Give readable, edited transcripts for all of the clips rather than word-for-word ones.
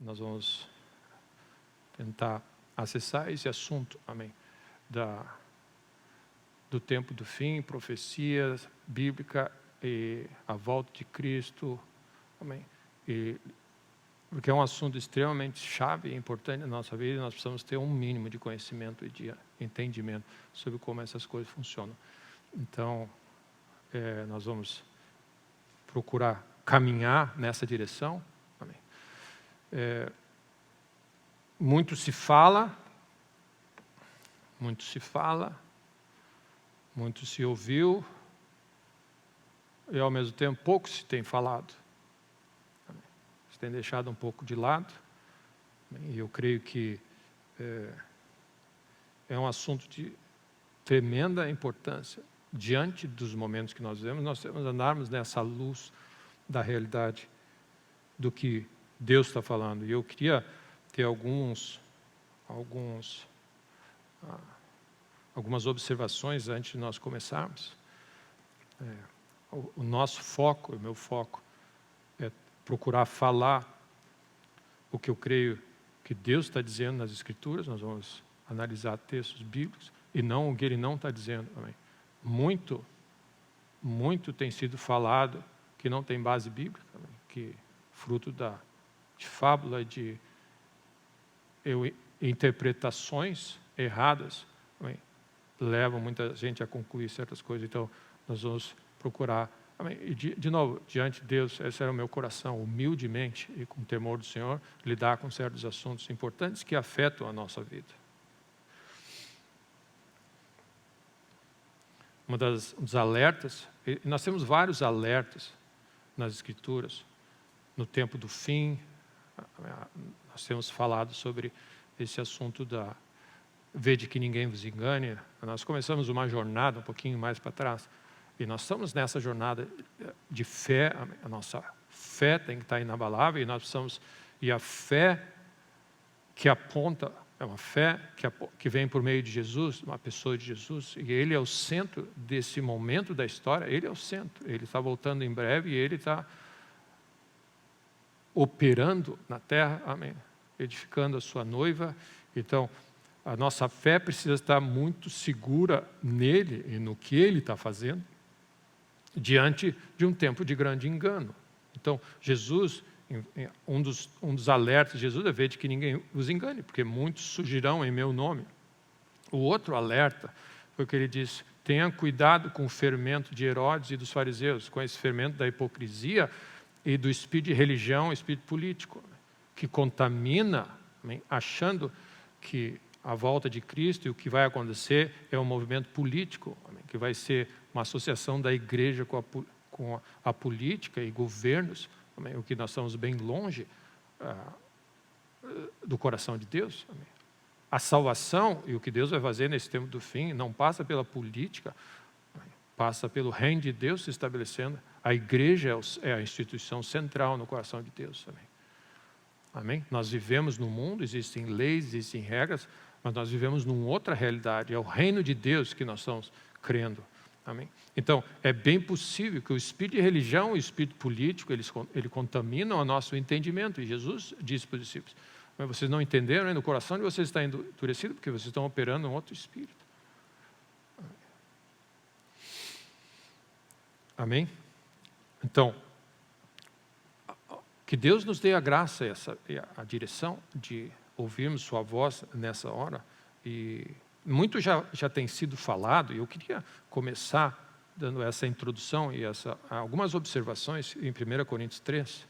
nós vamos tentar acessar esse assunto, amém, do tempo do fim, profecia bíblica e a volta de Cristo, amém, porque é um assunto extremamente chave e importante na nossa vida, e nós precisamos ter um mínimo de conhecimento e de entendimento sobre como essas coisas funcionam. Então, nós vamos procurar caminhar nessa direção. Amém. Muito se fala, muito se ouviu, e ao mesmo tempo pouco se tem falado. Amém. Se tem deixado um pouco de lado. Amém. E eu creio que é um assunto de tremenda importância. Diante dos momentos que nós vivemos, nós temos que andarmos nessa luz da realidade do que Deus está falando. E eu queria ter algumas observações antes de nós começarmos. O nosso foco, o meu foco, é procurar falar o que eu creio que Deus está dizendo nas Escrituras. Nós vamos analisar textos bíblicos e não o que Ele não está dizendo. Amém. Muito tem sido falado que não tem base bíblica, amém, que fruto de fábula, de interpretações erradas, amém, levam muita gente a concluir certas coisas. Então, nós vamos procurar, amém, e de novo, diante de Deus, esse era o meu coração, humildemente e com temor do Senhor, lidar com certos assuntos importantes que afetam a nossa vida. Um dos alertas, e nós temos vários alertas nas Escrituras, no tempo do fim. Nós temos falado sobre esse assunto vede que ninguém vos engane. Nós começamos uma jornada um pouquinho mais para trás, e nós estamos nessa jornada de fé. A nossa fé tem que estar inabalável, e a fé que aponta, é uma fé que vem por meio de Jesus, uma pessoa de Jesus, e Ele é o centro desse momento da história. Ele é o centro, Ele está voltando em breve, e Ele está operando na terra, amém, edificando a sua noiva. Então, a nossa fé precisa estar muito segura nele e no que Ele está fazendo, diante de um tempo de grande engano. Então, Jesus, um dos alertas de Jesus é ver de que ninguém os engane, porque muitos surgirão em meu nome. O outro alerta foi o que ele disse: tenha cuidado com o fermento de Herodes e dos fariseus, com esse fermento da hipocrisia e do espírito de religião, espírito político, que contamina, amém, achando que a volta de Cristo e o que vai acontecer é um movimento político, amém, que vai ser uma associação da igreja com a política e governos, amém, o que nós estamos bem longe do coração de Deus. Amém. A salvação e o que Deus vai fazer nesse tempo do fim não passa pela política, amém, passa pelo reino de Deus se estabelecendo. A igreja é a instituição central no coração de Deus. Amém. Amém? Nós vivemos no mundo, existem leis, existem regras, mas nós vivemos numa outra realidade. É o reino de Deus que nós estamos crendo. Amém? Então, é bem possível que o espírito de religião e o espírito político, ele contaminam o nosso entendimento. E Jesus disse para os discípulos: mas vocês não entenderam, no coração de vocês está endurecido, porque vocês estão operando um outro espírito. Amém? Então, que Deus nos dê a graça e a direção de ouvirmos sua voz nessa hora. E muito já tem sido falado, e eu queria começar dando essa introdução e algumas observações em 1 Coríntios 3.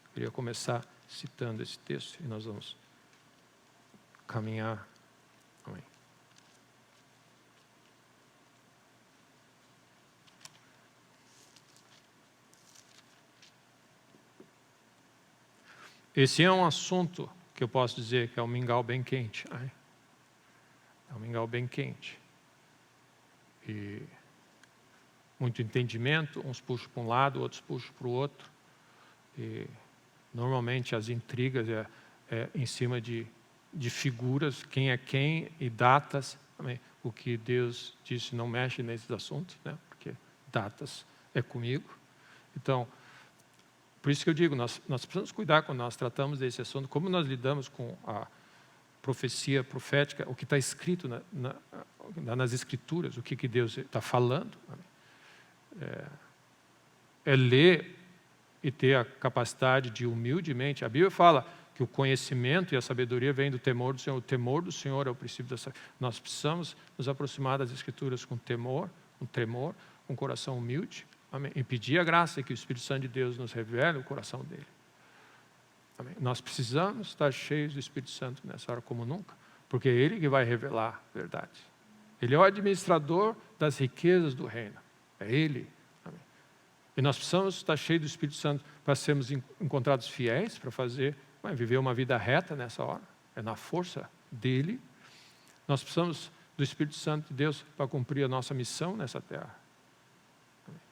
Eu queria começar citando esse texto, e nós vamos caminhar. Amém. Esse é um assunto que eu posso dizer que é um mingau bem quente. É um mingau bem quente. E muito entendimento, uns puxam para um lado, outros puxam para o outro. E normalmente as intrigas é em cima de figuras, quem é quem e datas. Amém? O que Deus disse, não mexe nesses assuntos, né? Porque datas é comigo. Então, Por isso que eu digo, nós precisamos cuidar quando nós tratamos desse assunto, como nós lidamos com a profecia profética, o que está escrito nas Escrituras, o que Deus está falando. É ler e ter a capacidade de humildemente. A Bíblia fala que o conhecimento e a sabedoria vêm do temor do Senhor. O temor do Senhor é o princípio da sabedoria. Nós precisamos nos aproximar das Escrituras com temor, com tremor, com coração humilde. Amém? E pedir a graça que o Espírito Santo de Deus nos revele o coração dele. Amém? Nós precisamos estar cheios do Espírito Santo nessa hora como nunca, porque é Ele que vai revelar a verdade. Ele é o administrador das riquezas do reino. É Ele. Amém? E nós precisamos estar cheios do Espírito Santo para sermos encontrados fiéis, para viver uma vida reta nessa hora. É na força dEle. Nós precisamos do Espírito Santo de Deus para cumprir a nossa missão nessa terra.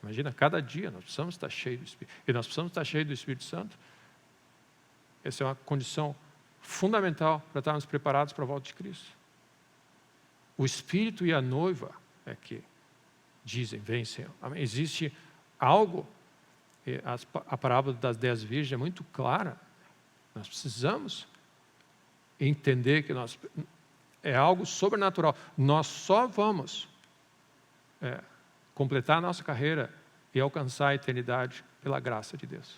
Imagina, cada dia nós precisamos estar cheios do Espírito. E nós precisamos estar cheios do Espírito Santo. Essa é uma condição fundamental para estarmos preparados para a volta de Cristo. O Espírito e a noiva é que dizem, vem Senhor. Amém? Existe algo, a parábola das 10 virgens é muito clara. Nós precisamos entender que é algo sobrenatural. Nós só vamos completar a nossa carreira e alcançar a eternidade pela graça de Deus.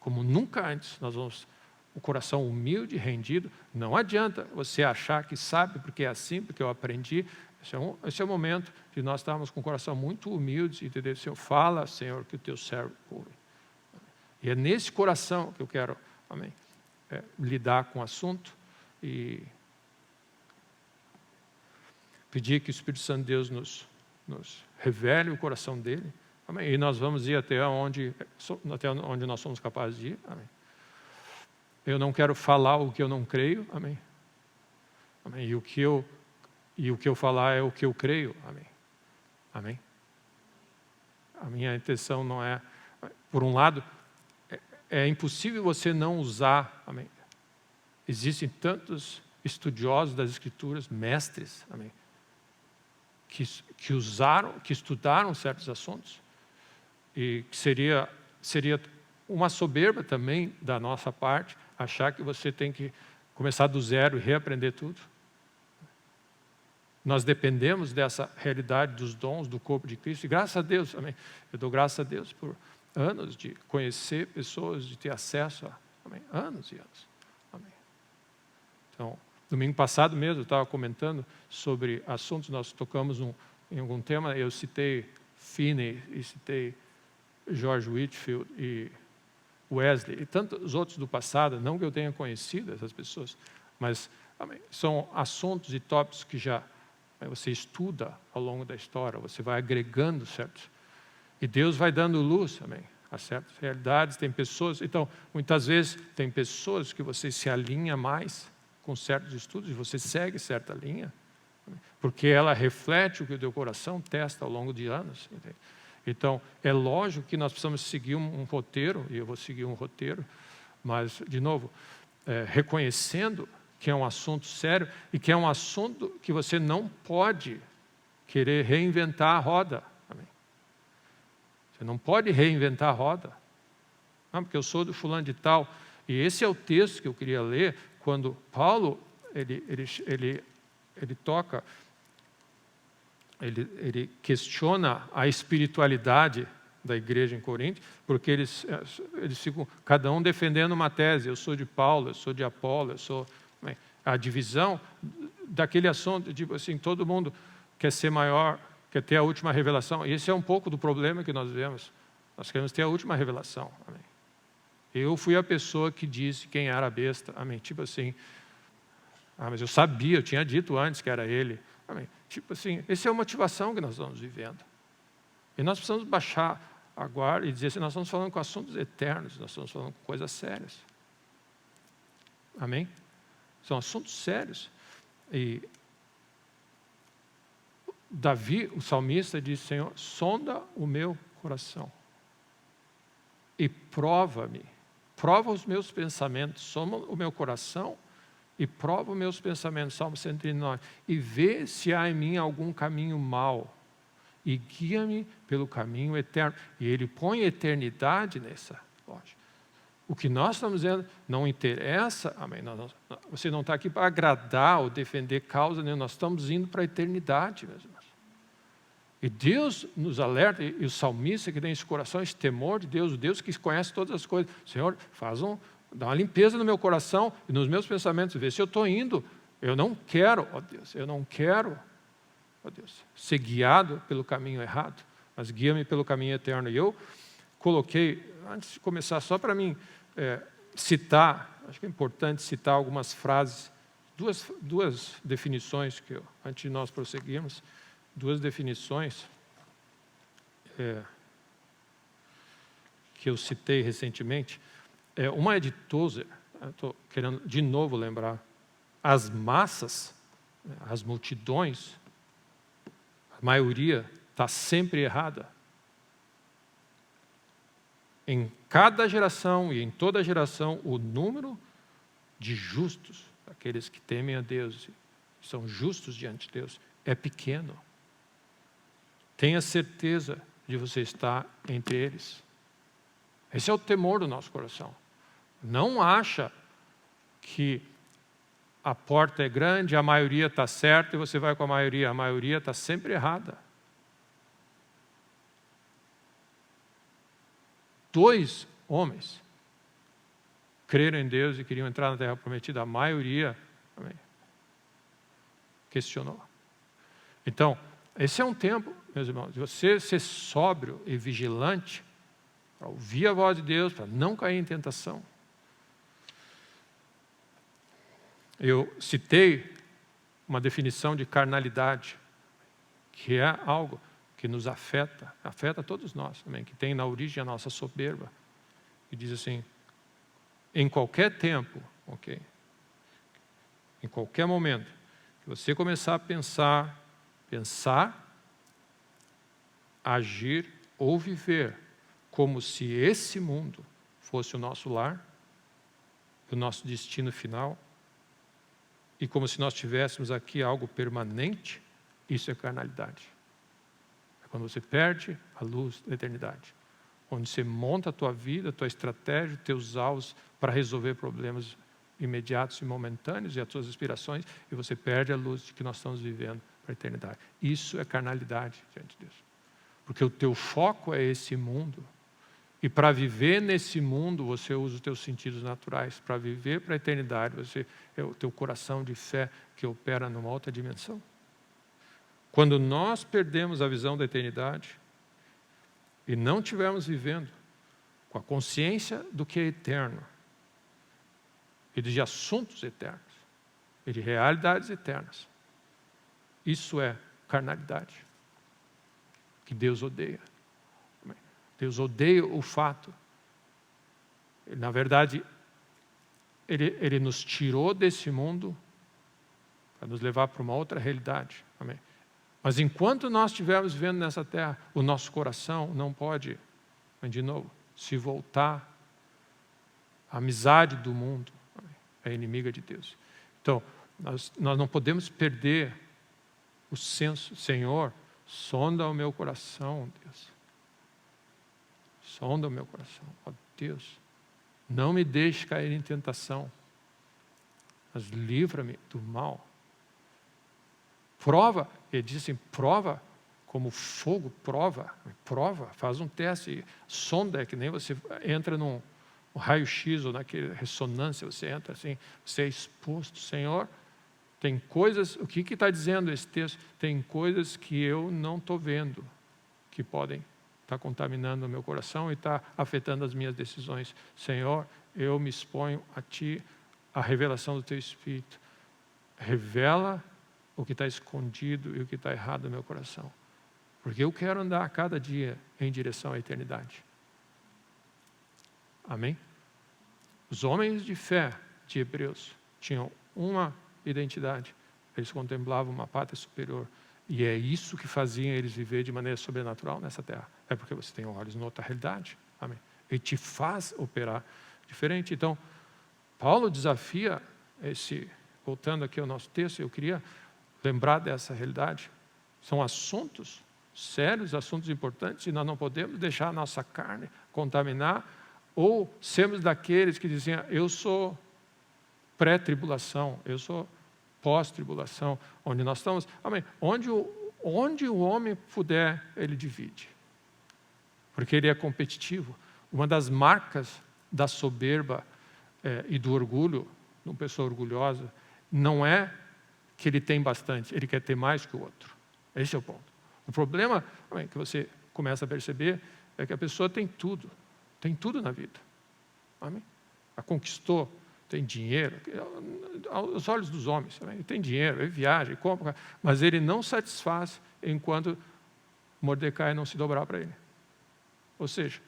Como nunca antes, nós vamos, o coração humilde, rendido. Não adianta você achar que sabe, porque é assim, porque eu aprendi. Esse é o momento de nós estarmos com o coração muito humilde e entender, Senhor, fala, Senhor, que o teu servo ouve. E é nesse coração que eu quero, amém, lidar com o assunto e pedir que o Espírito Santo de Deus nos revele o coração dele. Amém? E nós vamos ir até onde nós somos capazes de ir. Amém? Eu não quero falar o que eu não creio. Amém? Amém? E o que eu falar é o que eu creio. Amém? Amém? A minha intenção não é... Por um lado, é impossível você não usar. Amém? Existem tantos estudiosos das Escrituras, mestres, amém, que estudaram certos assuntos. E que seria uma soberba também da nossa parte achar que você tem que começar do zero e reaprender tudo. Nós dependemos dessa realidade dos dons do corpo de Cristo. E graças a Deus, amém, eu dou graças a Deus por anos de conhecer pessoas, de ter acesso a, amém, anos e anos. Amém. Então, domingo passado mesmo, eu estava comentando sobre assuntos, nós tocamos em algum tema, eu citei Finney e citei George Whitefield e Wesley e tantos outros do passado, não que eu tenha conhecido essas pessoas, mas amém, são assuntos e tópicos que já você estuda ao longo da história, você vai agregando certos, e Deus vai dando luz, amém, a certas realidades. Tem pessoas, então, muitas vezes tem pessoas que você se alinha mais com certos estudos e você segue certa linha, amém, porque ela reflete o que o teu coração testa ao longo de anos, entende? Então, é lógico que nós precisamos seguir um roteiro, e eu vou seguir um roteiro, mas, de novo, reconhecendo que é um assunto sério e que é um assunto que você não pode querer reinventar a roda. Amém? Você não pode reinventar a roda. Não, porque eu sou do fulano de tal. E esse é o texto que eu queria ler, quando Paulo, ele toca... Ele questiona a espiritualidade da igreja em Corinto, porque eles ficam cada um defendendo uma tese. Eu sou de Paulo, eu sou de Apolo, eu sou... A divisão daquele assunto, tipo assim, todo mundo quer ser maior, quer ter a última revelação. E esse é um pouco do problema que nós vemos. Nós queremos ter a última revelação. Amém. Eu fui a pessoa que disse quem era a besta. Amém. Tipo assim, mas eu sabia, eu tinha dito antes que era ele. Amém. Tipo assim, essa é a motivação que nós estamos vivendo. E nós precisamos baixar a guarda e dizer assim, nós estamos falando com assuntos eternos, nós estamos falando com coisas sérias. Amém? São assuntos sérios. E Davi, o salmista, diz, Senhor, sonda o meu coração e prova-me, prova os meus pensamentos, soma o meu coração e prova os meus pensamentos, Salmo 139, e vê se há em mim algum caminho mau e guia-me pelo caminho eterno. E ele põe eternidade nessa loja. O que nós estamos dizendo não interessa, amém? Você não está aqui para agradar ou defender causa nenhuma, nós estamos indo para a eternidade, meus irmãos. E Deus nos alerta, e o salmista que tem esse coração, esse temor de Deus, o Deus que conhece todas as coisas. Senhor, dá uma limpeza no meu coração e nos meus pensamentos, vê se eu estou indo. Eu não quero, ó Deus, ó Deus, ser guiado pelo caminho errado, mas guia-me pelo caminho eterno. E eu coloquei, antes de começar, só para mim citar, acho que é importante citar algumas frases, duas definições, antes de nós prosseguirmos, duas definições que eu citei recentemente. Uma é de Tozer, estou querendo de novo lembrar, as massas, as multidões, a maioria está sempre errada. Em cada geração e em toda geração, o número de justos, aqueles que temem a Deus e são justos diante de Deus, é pequeno. Tenha certeza de você estar entre eles. Esse é o temor do nosso coração. Não acha que a porta é grande, a maioria está certa e você vai com a maioria está sempre errada. 2 homens creram em Deus e queriam entrar na terra prometida, a maioria questionou. Então, esse é um tempo, meus irmãos, de você ser sóbrio e vigilante, para ouvir a voz de Deus, para não cair em tentação. Eu citei uma definição de carnalidade, que é algo que nos afeta todos nós também, que tem na origem a nossa soberba. E diz assim, em qualquer tempo, em qualquer momento, que você começar a pensar, agir ou viver como se esse mundo fosse o nosso lar, o nosso destino final, e como se nós tivéssemos aqui algo permanente, isso é carnalidade. É quando você perde a luz da eternidade, onde você monta a tua vida, a tua estratégia, teus alvos para resolver problemas imediatos e momentâneos e as tuas aspirações, e você perde a luz de que nós estamos vivendo para a eternidade. Isso é carnalidade diante de Deus. Porque o teu foco é esse mundo. E para viver nesse mundo, você usa os teus sentidos naturais. Para viver para a eternidade, é o teu coração de fé que opera numa outra dimensão. Quando nós perdemos a visão da eternidade e não estivermos vivendo com a consciência do que é eterno, e de assuntos eternos, e de realidades eternas, isso é carnalidade, que Deus odeia. Deus odeia o fato. Na verdade, Ele nos tirou desse mundo para nos levar para uma outra realidade. Amém? Mas enquanto nós estivermos vivendo nessa terra, o nosso coração não pode, de novo, se voltar. A amizade do mundo é inimiga de Deus. Então, nós não podemos perder o senso. Senhor, sonda o meu coração, Deus. Sonda o meu coração, ó Deus. Não me deixe cair em tentação, mas livra-me do mal. Prova, ele diz assim, prova como fogo, prova, faz um teste, sonda, é que nem você entra num raio-x ou naquela ressonância, você entra assim, você é exposto, Senhor, tem coisas, o que está dizendo esse texto? Tem coisas que eu não estou vendo, que podem estar contaminando o meu coração e está afetando as minhas decisões. Senhor, eu me exponho a Ti, a revelação do Teu Espírito. Revela o que está escondido e o que está errado no meu coração. Porque eu quero andar a cada dia em direção à eternidade. Amém? Os homens de fé de Hebreus tinham uma identidade. Eles contemplavam uma pátria superior. E é isso que fazia eles viver de maneira sobrenatural nessa terra. É porque você tem olhos em outra realidade. Amém? Ele te faz operar diferente. Então, Paulo desafia voltando aqui ao nosso texto, eu queria lembrar dessa realidade. São assuntos sérios, assuntos importantes, e nós não podemos deixar a nossa carne contaminar, ou sermos daqueles que dizem, eu sou pré-tribulação, eu sou pós-tribulação, onde nós estamos, amém, onde o homem puder, ele divide, porque ele é competitivo. Uma das marcas da soberba e do orgulho, de uma pessoa orgulhosa, não é que ele tem bastante, ele quer ter mais que o outro. Esse é o ponto. O problema, amém, que você começa a perceber, é que a pessoa tem tudo na vida. Amém? A conquistou, tem dinheiro, aos olhos dos homens, amém? Ele tem dinheiro, ele viaja, ele compra, mas ele não satisfaz enquanto Mordecai não se dobrar para ele. Ou seja,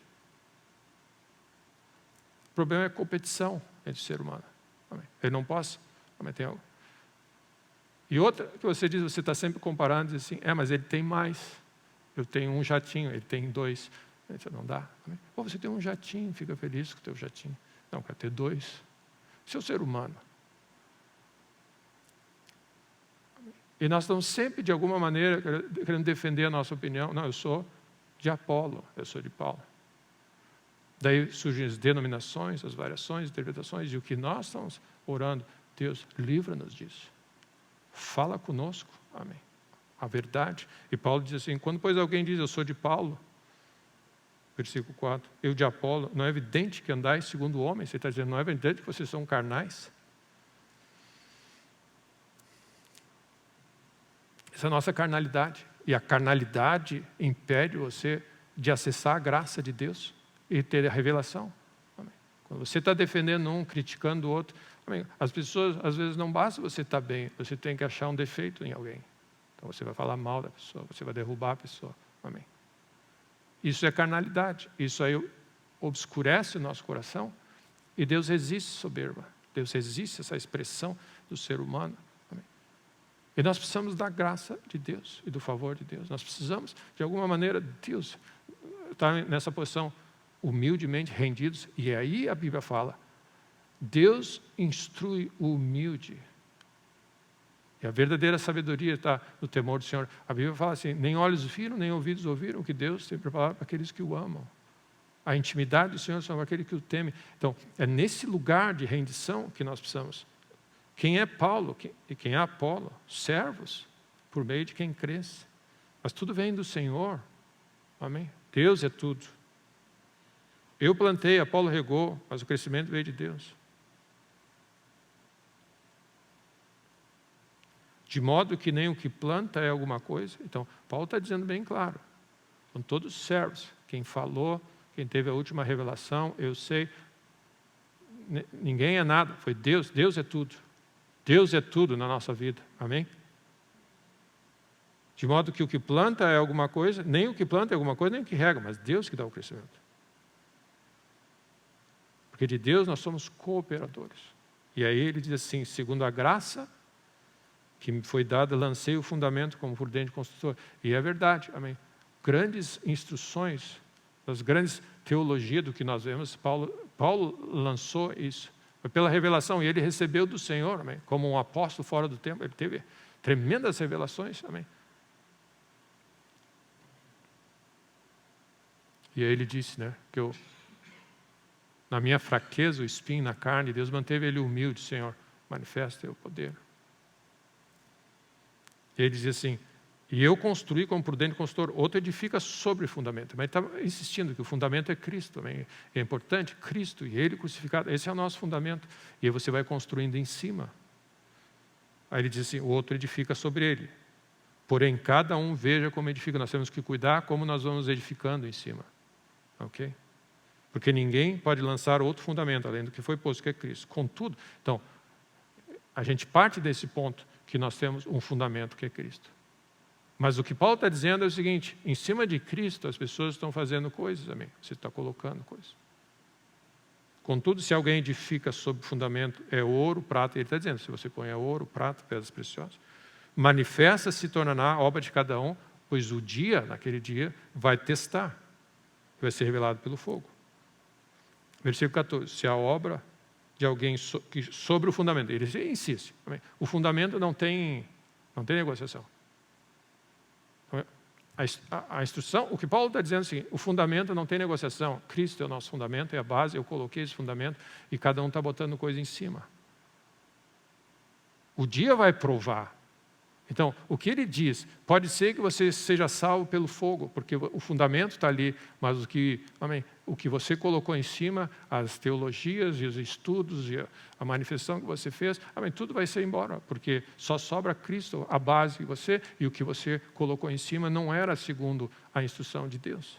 o problema é a competição entre o ser humano. Amém? Ele não pode, amém, tem algo. E outra que você diz, você está sempre comparando, diz assim, mas ele tem mais. Eu tenho um jatinho, ele tem 2. Você não dá. Amém? Ou você tem um jatinho, fica feliz com o teu jatinho. Não, quer ter 2. Esse é o ser humano. E nós estamos sempre, de alguma maneira, querendo defender a nossa opinião. Não, eu sou de Apolo, eu sou de Paulo. Daí surgem as denominações, as variações, as interpretações, e o que nós estamos orando, Deus, livra-nos disso. Fala conosco, amém. A verdade. E Paulo diz assim, quando pois alguém diz, eu sou de Paulo, versículo 4, eu de Apolo, não é evidente que andais segundo o homem? Você está dizendo, não é evidente que vocês são carnais? Essa é a nossa carnalidade. E a carnalidade impede você de acessar a graça de Deus e ter a revelação. Amém. Quando você está defendendo um, criticando o outro, amém. As pessoas, às vezes, não basta você estar bem, você tem que achar um defeito em alguém. Então você vai falar mal da pessoa, você vai derrubar a pessoa. Amém. Isso é carnalidade. Isso aí obscurece o nosso coração e Deus resiste soberba. Deus resiste essa expressão do ser humano. Amém. E nós precisamos da graça de Deus e do favor de Deus. Nós precisamos, de alguma maneira, Deus está nessa posição humildemente rendidos. E aí a Bíblia fala, Deus instrui o humilde. E a verdadeira sabedoria está no temor do Senhor. A Bíblia fala assim, nem olhos viram, nem ouvidos ouviram o que Deus tem preparado para aqueles que o amam. A intimidade do Senhor são aquele que o teme. Então, é nesse lugar de rendição que nós precisamos. Quem é Paulo e quem é Apolo? Servos, por meio de quem cresce. Mas tudo vem do Senhor. Amém? Deus é tudo. Eu plantei, Apolo regou, mas o crescimento veio de Deus. De modo que nem o que planta é alguma coisa. Então, Paulo está dizendo bem claro. São todos servos. Quem falou, quem teve a última revelação, eu sei. Ninguém é nada, foi Deus. Deus é tudo. Deus é tudo na nossa vida. Amém? De modo que o que planta é alguma coisa, nem o que planta é alguma coisa, nem o que rega, mas Deus que dá o crescimento. Porque de Deus nós somos cooperadores. E aí ele diz assim, segundo a graça que me foi dada, lancei o fundamento como prudente construtor. E é verdade, amém. Grandes instruções, as grandes teologias do que nós vemos, Paulo lançou isso. Foi pela revelação, e ele recebeu do Senhor, amém. Como um apóstolo fora do tempo, ele teve tremendas revelações, amém. E aí ele disse, né, que na minha fraqueza, o espinho na carne, Deus manteve ele humilde, Senhor, manifesta o teu poder. Ele diz assim, e eu construí como prudente construtor, outro edifica sobre o fundamento. Mas ele está insistindo que o fundamento é Cristo. Também. É importante, Cristo e Ele crucificado. Esse é o nosso fundamento. E aí você vai construindo em cima. Aí ele diz assim, o outro edifica sobre ele. Porém, cada um veja como edifica. Nós temos que cuidar como nós vamos edificando em cima. Ok? Porque ninguém pode lançar outro fundamento, além do que foi posto, que é Cristo. Contudo, então, a gente parte desse ponto que nós temos um fundamento que é Cristo. Mas o que Paulo está dizendo é o seguinte, em cima de Cristo as pessoas estão fazendo coisas, amém? Você está colocando coisas. Contudo, se alguém edifica sobre o fundamento, é ouro, prata, ele está dizendo, se você põe ouro, prata, pedras preciosas, manifesta se tornará a obra de cada um, pois o dia, naquele dia, vai testar, vai ser revelado pelo fogo. Versículo 14, se a obra de alguém sobre o fundamento, ele insiste, amém? O fundamento não tem negociação. a instrução, o que Paulo está dizendo é assim, o fundamento não tem negociação, Cristo é o nosso fundamento, é a base, eu coloquei esse fundamento e cada um está botando coisa em cima. O dia vai provar. Então, o que ele diz, pode ser que você seja salvo pelo fogo, porque o fundamento está ali, mas o que você colocou em cima, as teologias e os estudos e a manifestação que você fez, tudo vai ser embora, porque só sobra Cristo, a base de você, e o que você colocou em cima não era segundo a instrução de Deus.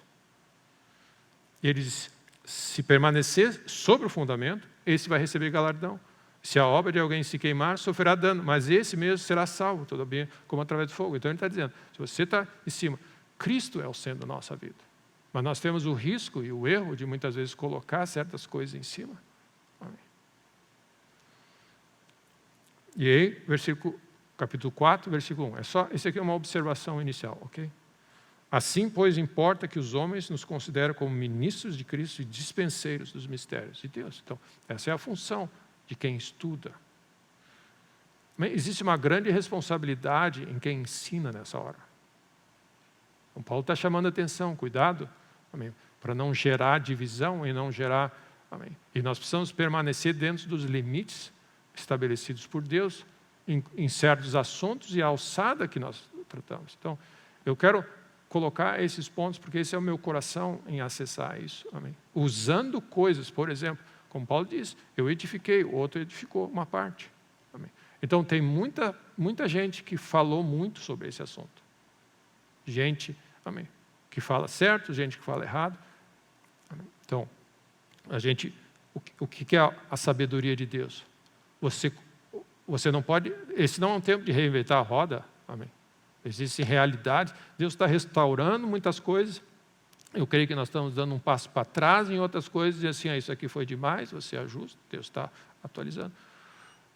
E ele diz, se permanecer sobre o fundamento, esse vai receber galardão. Se a obra de alguém se queimar, sofrerá dano, mas esse mesmo será salvo, todavia, como através do fogo. Então ele está dizendo, se você está em cima, Cristo é o centro da nossa vida. Mas nós temos o risco e o erro de muitas vezes colocar certas coisas em cima. Amém. E aí, capítulo 4, versículo 1. Esse aqui é uma observação inicial, ok? Assim, pois, importa que os homens nos considerem como ministros de Cristo e dispenseiros dos mistérios de Deus. Então, essa é a função de quem estuda. Mas existe uma grande responsabilidade em quem ensina nessa hora. Então, Paulo está chamando a atenção, cuidado, para não gerar divisão e não gerar... E nós precisamos permanecer dentro dos limites estabelecidos por Deus em certos assuntos e a alçada que nós tratamos. Então, eu quero colocar esses pontos, porque esse é o meu coração em acessar isso. Amém. Usando coisas, por exemplo, como Paulo diz, eu edifiquei, o outro edificou uma parte. Amém. Então, tem muita gente que falou muito sobre esse assunto. Gente, que fala certo, gente que fala errado. Amém. Então, o que é a sabedoria de Deus? Você não pode, esse não é um tempo de reinventar a roda. Amém. Existem realidades, Deus está restaurando muitas coisas. Eu creio que nós estamos dando um passo para trás em outras coisas, e assim, isso aqui foi demais, você ajusta, Deus está atualizando.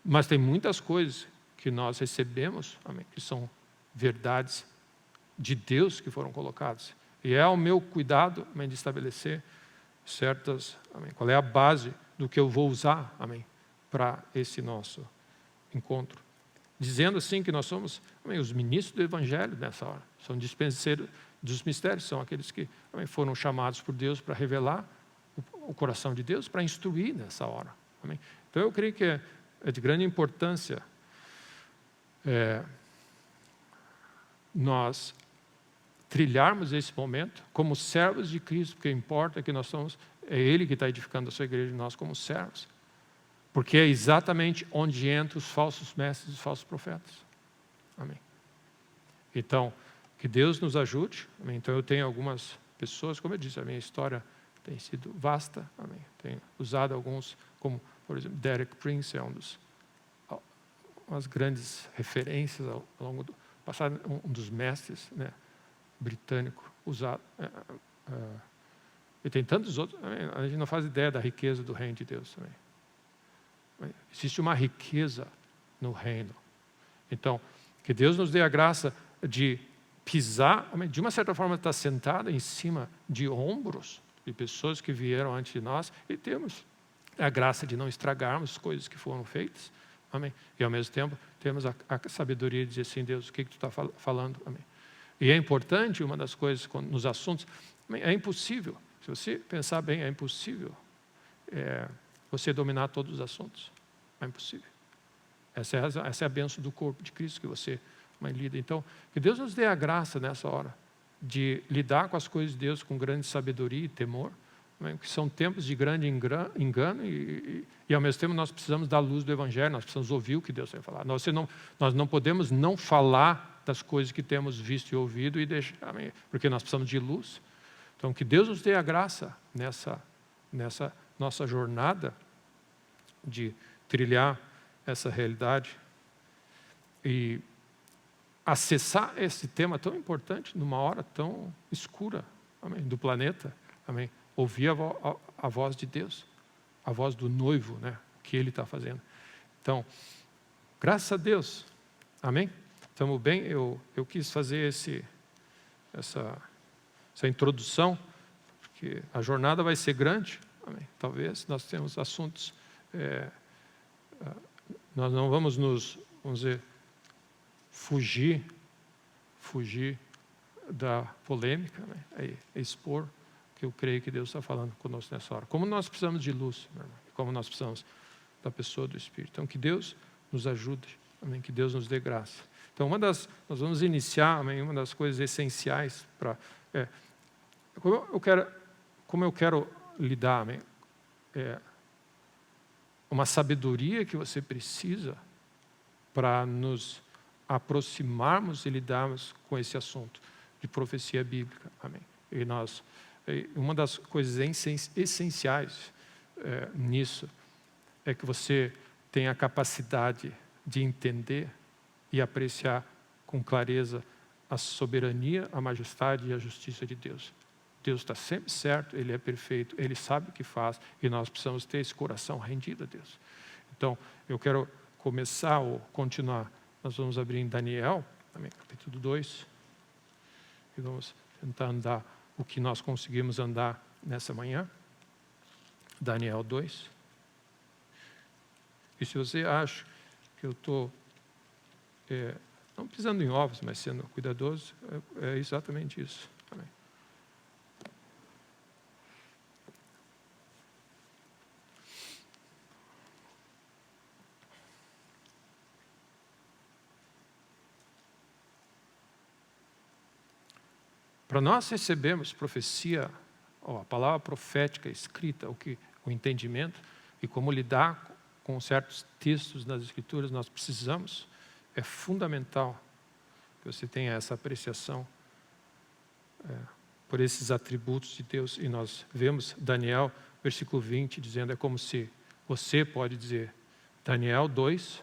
Mas tem muitas coisas que nós recebemos, que são verdades de Deus que foram colocadas. E é o meu cuidado, de estabelecer certas, qual é a base do que eu vou usar, para esse nosso encontro. Dizendo assim que nós somos os ministros do Evangelho nessa hora, são dispenseiros dos mistérios, são aqueles que foram chamados por Deus para revelar o coração de Deus, para instruir nessa hora. Amém? Então eu creio que é de grande importância nós trilharmos esse momento como servos de Cristo, porque importa que nós somos, é Ele que está edificando a sua igreja, nós como servos. Porque é exatamente onde entram os falsos mestres e os falsos profetas. Amém. Então, que Deus nos ajude. Amém. Então, eu tenho algumas pessoas, como eu disse, a minha história tem sido vasta. Amém. Tenho usado alguns, como, por exemplo, Derek Prince, é umas grandes referências ao longo do passado, um dos mestres, britânico, usado. E tem tantos outros. A gente não faz ideia da riqueza do reino de Deus também. Existe uma riqueza no reino. Então, que Deus nos dê a graça de pisar, de uma certa forma estar sentado em cima de ombros de pessoas que vieram antes de nós, e temos a graça de não estragarmos as coisas que foram feitas. Amém. E ao mesmo tempo temos a sabedoria de dizer assim, Deus, o que tu está falando? Amém. E é importante, uma das coisas nos assuntos, é impossível, se você pensar bem, é impossível você dominar todos os assuntos. É impossível. Essa é a bênção do corpo de Cristo que você lida. Então, que Deus nos dê a graça nessa hora de lidar com as coisas de Deus com grande sabedoria e temor, que são tempos de grande engano e ao mesmo tempo nós precisamos da luz do Evangelho, nós precisamos ouvir o que Deus vai falar. Nós não podemos não falar das coisas que temos visto e ouvido e deixar, porque nós precisamos de luz. Então, que Deus nos dê a graça nessa nossa jornada de trilhar essa realidade e acessar esse tema tão importante numa hora tão escura, do planeta, ouvir a voz de Deus, a voz do noivo, o que Ele está fazendo. Então, graças a Deus, amém? Estamos bem? Eu quis fazer essa introdução, porque a jornada vai ser grande, amém? Talvez nós temos assuntos, nós não vamos vamos dizer, fugir da polêmica, né? É expor que eu creio que Deus está falando conosco nessa hora. Como nós precisamos de luz, meu irmão, como nós precisamos da pessoa do Espírito. Então, que Deus nos ajude, amém? Que Deus nos dê graça. Então, nós vamos iniciar, amém? Uma das coisas essenciais para... como eu quero lidar, amém? Uma sabedoria que você precisa para nos aproximarmos e lidarmos com esse assunto de profecia bíblica, amém? Uma das coisas essenciais nisso é que você tenha a capacidade de entender e apreciar com clareza a soberania, a majestade e a justiça de Deus. Deus está sempre certo, Ele é perfeito, Ele sabe o que faz e nós precisamos ter esse coração rendido a Deus. Então, eu quero começar ou continuar. Nós vamos abrir em Daniel, também, capítulo 2, e vamos tentar andar o que nós conseguimos andar nessa manhã. Daniel 2. E se você acha que eu estou não pisando em ovos, mas sendo cuidadoso, é exatamente isso. Amém. Para nós recebermos profecia, a palavra profética escrita, o entendimento e como lidar com certos textos das Escrituras, nós precisamos, é fundamental que você tenha essa apreciação por esses atributos de Deus. E nós vemos Daniel, versículo 20, dizendo, é como se você pode dizer, Daniel 2,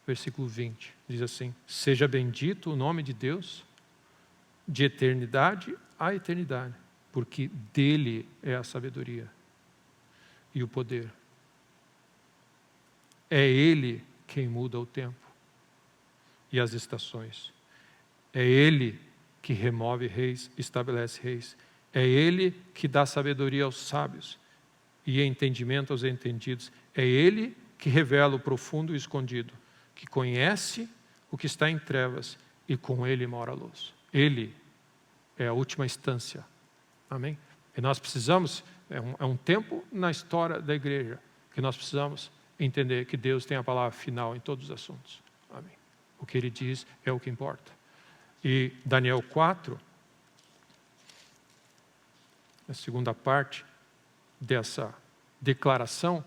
versículo 20, diz assim, seja bendito o nome de Deus, de eternidade a eternidade, porque dele é a sabedoria e o poder. É Ele quem muda o tempo e as estações. É Ele que remove reis, estabelece reis. É Ele que dá sabedoria aos sábios e entendimento aos entendidos. É Ele que revela o profundo e o escondido, que conhece o que está em trevas e com Ele mora a luz. Ele é a última instância. Amém? E nós precisamos, é um tempo na história da igreja que nós precisamos entender que Deus tem a palavra final em todos os assuntos. Amém. O que Ele diz é o que importa. E Daniel 4, a segunda parte dessa declaração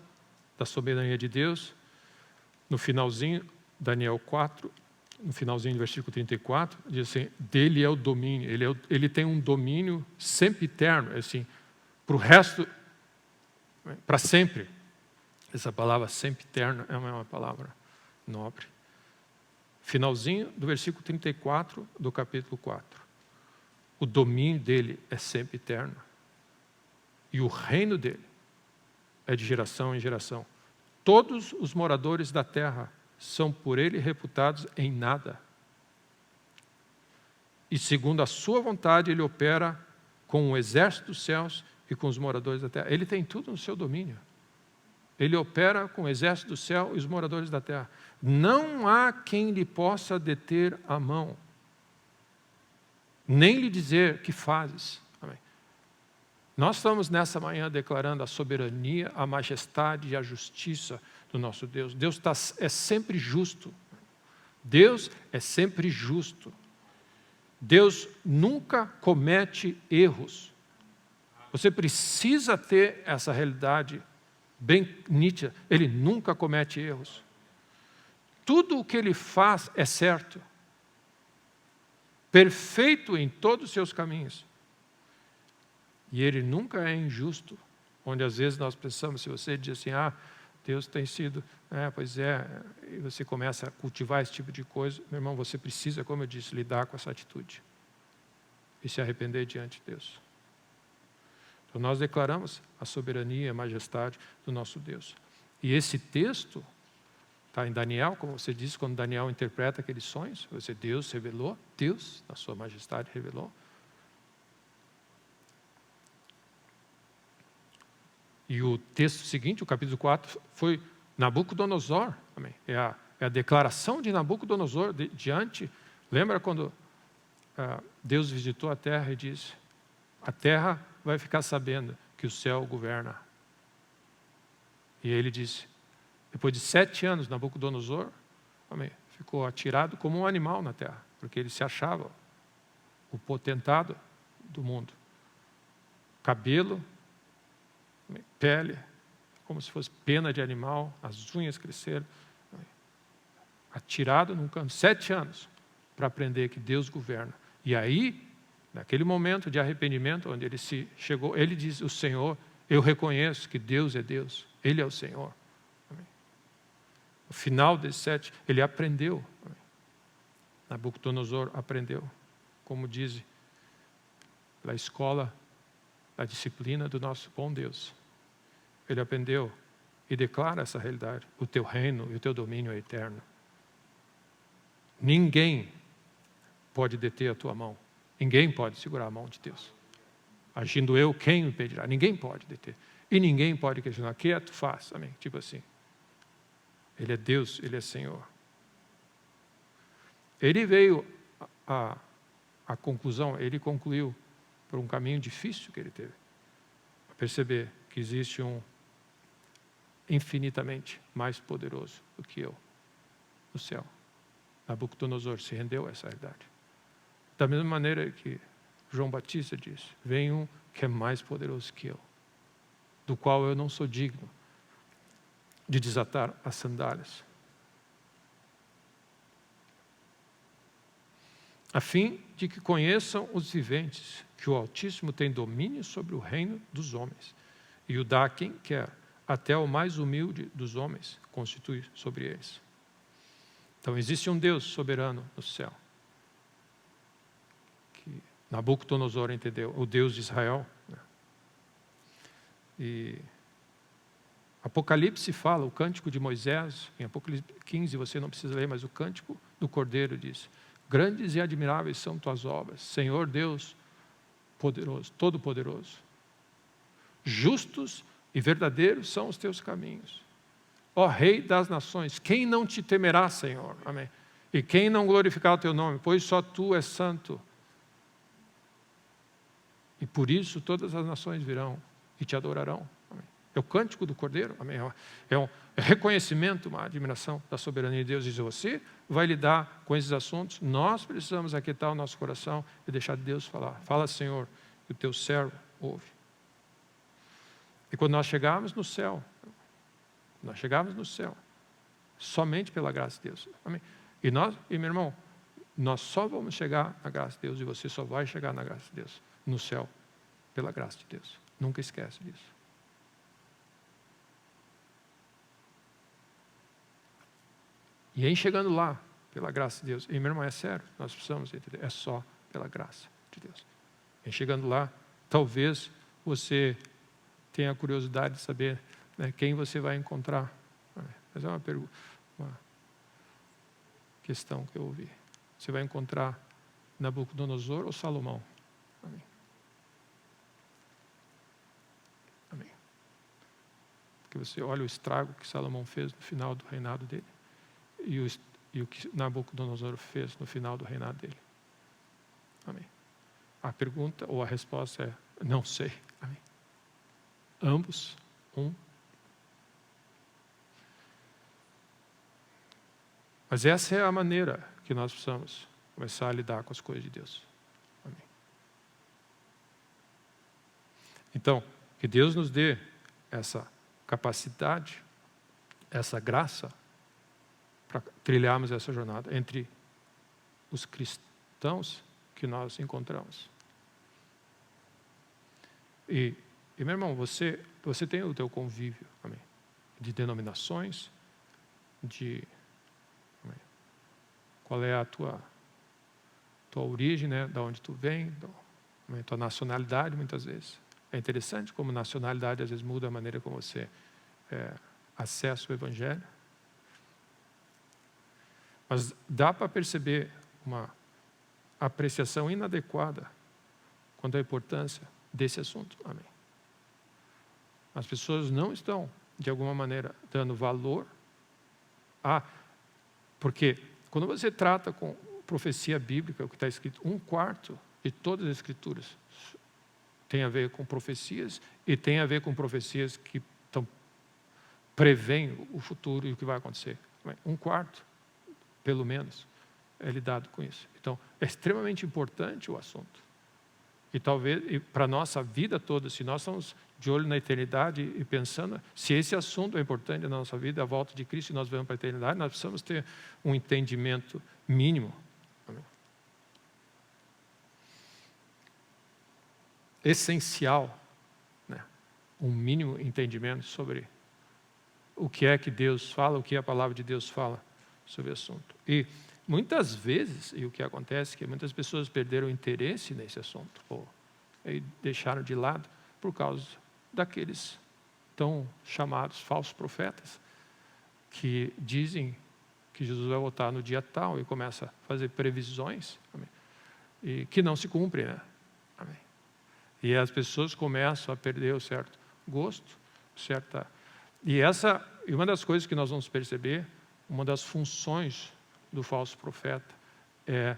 da soberania de Deus, no finalzinho, Daniel 4, no finalzinho do versículo 34, diz assim, dele é o domínio, ele tem um domínio sempre eterno, assim, para o resto, para sempre. Essa palavra sempre eterno é uma palavra nobre. Finalzinho do versículo 34 do capítulo 4. O domínio dele é sempre eterno. E o reino dele é de geração em geração. Todos os moradores da terra são por ele reputados em nada. E segundo a sua vontade, ele opera com o exército dos céus e com os moradores da terra. Ele tem tudo no seu domínio. Ele opera com o exército do céu e os moradores da terra. Não há quem lhe possa deter a mão, nem lhe dizer que fazes. Amém. Nós estamos nessa manhã declarando a soberania, a majestade e a justiça do nosso Deus. Deus é sempre justo. Deus é sempre justo. Deus nunca comete erros. Você precisa ter essa realidade bem nítida. Ele nunca comete erros. Tudo o que Ele faz é certo. Perfeito em todos os seus caminhos. E Ele nunca é injusto. Onde às vezes nós pensamos, se você diz assim, Deus tem sido, pois é, e você começa a cultivar esse tipo de coisa, meu irmão, você precisa, como eu disse, lidar com essa atitude. E se arrepender diante de Deus. Então nós declaramos a soberania e a majestade do nosso Deus. E esse texto está em Daniel, como você disse, quando Daniel interpreta aqueles sonhos, Deus revelou, Deus, na sua majestade, revelou. E o texto seguinte, o capítulo 4, foi Nabucodonosor. Amém. É a declaração de Nabucodonosor diante. Lembra quando Deus visitou a terra e disse: a terra vai ficar sabendo que o céu governa. E ele disse, depois de 7 anos, Nabucodonosor, ficou atirado como um animal na terra, porque ele se achava o potentado do mundo. Cabelo, pele, como se fosse pena de animal, as unhas cresceram. Atirado num canto, 7 anos, para aprender que Deus governa. E aí, naquele momento de arrependimento, onde ele se chegou, ele diz: o Senhor, eu reconheço que Deus é Deus, Ele é o Senhor. Amém. No final desse 7, ele aprendeu. Amém. Nabucodonosor aprendeu, como diz a escola, a disciplina do nosso bom Deus. Ele aprendeu e declara essa realidade: o teu reino e o teu domínio é eterno. Ninguém pode deter a tua mão. Ninguém pode segurar a mão de Deus. Agindo eu, quem me impedirá? Ninguém pode deter. E ninguém pode questionar. Quieto, faz. Amém. Tipo assim. Ele é Deus, Ele é Senhor. Ele veio à conclusão, ele concluiu por um caminho difícil que ele teve. A perceber que existe um infinitamente mais poderoso do que eu no céu. Nabucodonosor se rendeu a essa realidade. Da mesma maneira que João Batista diz: vem um que é mais poderoso que eu, do qual eu não sou digno de desatar as sandálias, a fim de que conheçam os viventes que o Altíssimo tem domínio sobre o reino dos homens e o dá a quem quer, até o mais humilde dos homens constitui sobre eles. Então existe um Deus soberano no céu, que Nabucodonosor entendeu, o Deus de Israel. E Apocalipse fala, o cântico de Moisés, em Apocalipse 15, você não precisa ler, mas o cântico do Cordeiro diz: grandes e admiráveis são tuas obras, Senhor Deus poderoso, todo-poderoso. Justos e verdadeiros são os teus caminhos. Ó Rei das nações, quem não te temerá, Senhor? Amém. E quem não glorificar o teu nome? Pois só tu és santo. E por isso todas as nações virão e te adorarão. Amém. É o cântico do Cordeiro. Amém. É um reconhecimento, uma admiração da soberania de Deus. Diz: você vai lidar com esses assuntos. Nós precisamos aquietar o nosso coração e deixar Deus falar. Fala, Senhor, que o teu servo ouve. E quando nós chegarmos no céu, somente pela graça de Deus. Amém. E meu irmão, nós só vamos chegar na graça de Deus, e você só vai chegar na graça de Deus, no céu, pela graça de Deus. Nunca esquece disso. E em chegando lá, pela graça de Deus, e meu irmão, é sério, nós precisamos entender, é só pela graça de Deus. Em chegando lá, talvez você tenha a curiosidade de saber, né, quem você vai encontrar. Mas é uma questão que eu ouvi. Você vai encontrar Nabucodonosor ou Salomão? Amém. Amém. Porque você olha o estrago que Salomão fez no final do reinado dele e o que Nabucodonosor fez no final do reinado dele. Amém. A pergunta ou a resposta é: não sei. Amém. Ambos, Mas essa é a maneira que nós precisamos começar a lidar com as coisas de Deus. Amém. Então, que Deus nos dê essa capacidade, essa graça, para trilharmos essa jornada entre os cristãos que nós encontramos. E meu irmão, você tem o teu convívio, amém, de denominações, amém, qual é a tua origem, né, da onde tu vem, amém, tua nacionalidade, muitas vezes. É interessante como nacionalidade às vezes muda a maneira como você acessa o Evangelho. Mas dá para perceber uma apreciação inadequada quanto à importância desse assunto. Amém. As pessoas não estão, de alguma maneira, dando valor porque quando você trata com profecia bíblica, o que está escrito, 1/4 de todas as escrituras tem a ver com profecias e tem a ver com profecias que prevêem o futuro e o que vai acontecer. 1/4, pelo menos, é lidado com isso. Então, é extremamente importante o assunto. E talvez, para a nossa vida toda, se nós estamos de olho na eternidade e pensando, se esse assunto é importante na nossa vida, a volta de Cristo, e nós vamos para a eternidade, nós precisamos ter um entendimento mínimo. Amém. Essencial, né? Um mínimo entendimento sobre o que é que Deus fala, o que a palavra de Deus fala sobre o assunto. E muitas vezes, e o que acontece é que muitas pessoas perderam o interesse nesse assunto, ou deixaram de lado por causa daqueles tão chamados falsos profetas, que dizem que Jesus vai voltar no dia tal e começa a fazer previsões, amém, e que não se cumprem, né? Amém. E as pessoas começam a perder o certo gosto, E uma das coisas que nós vamos perceber, uma das funções do falso profeta é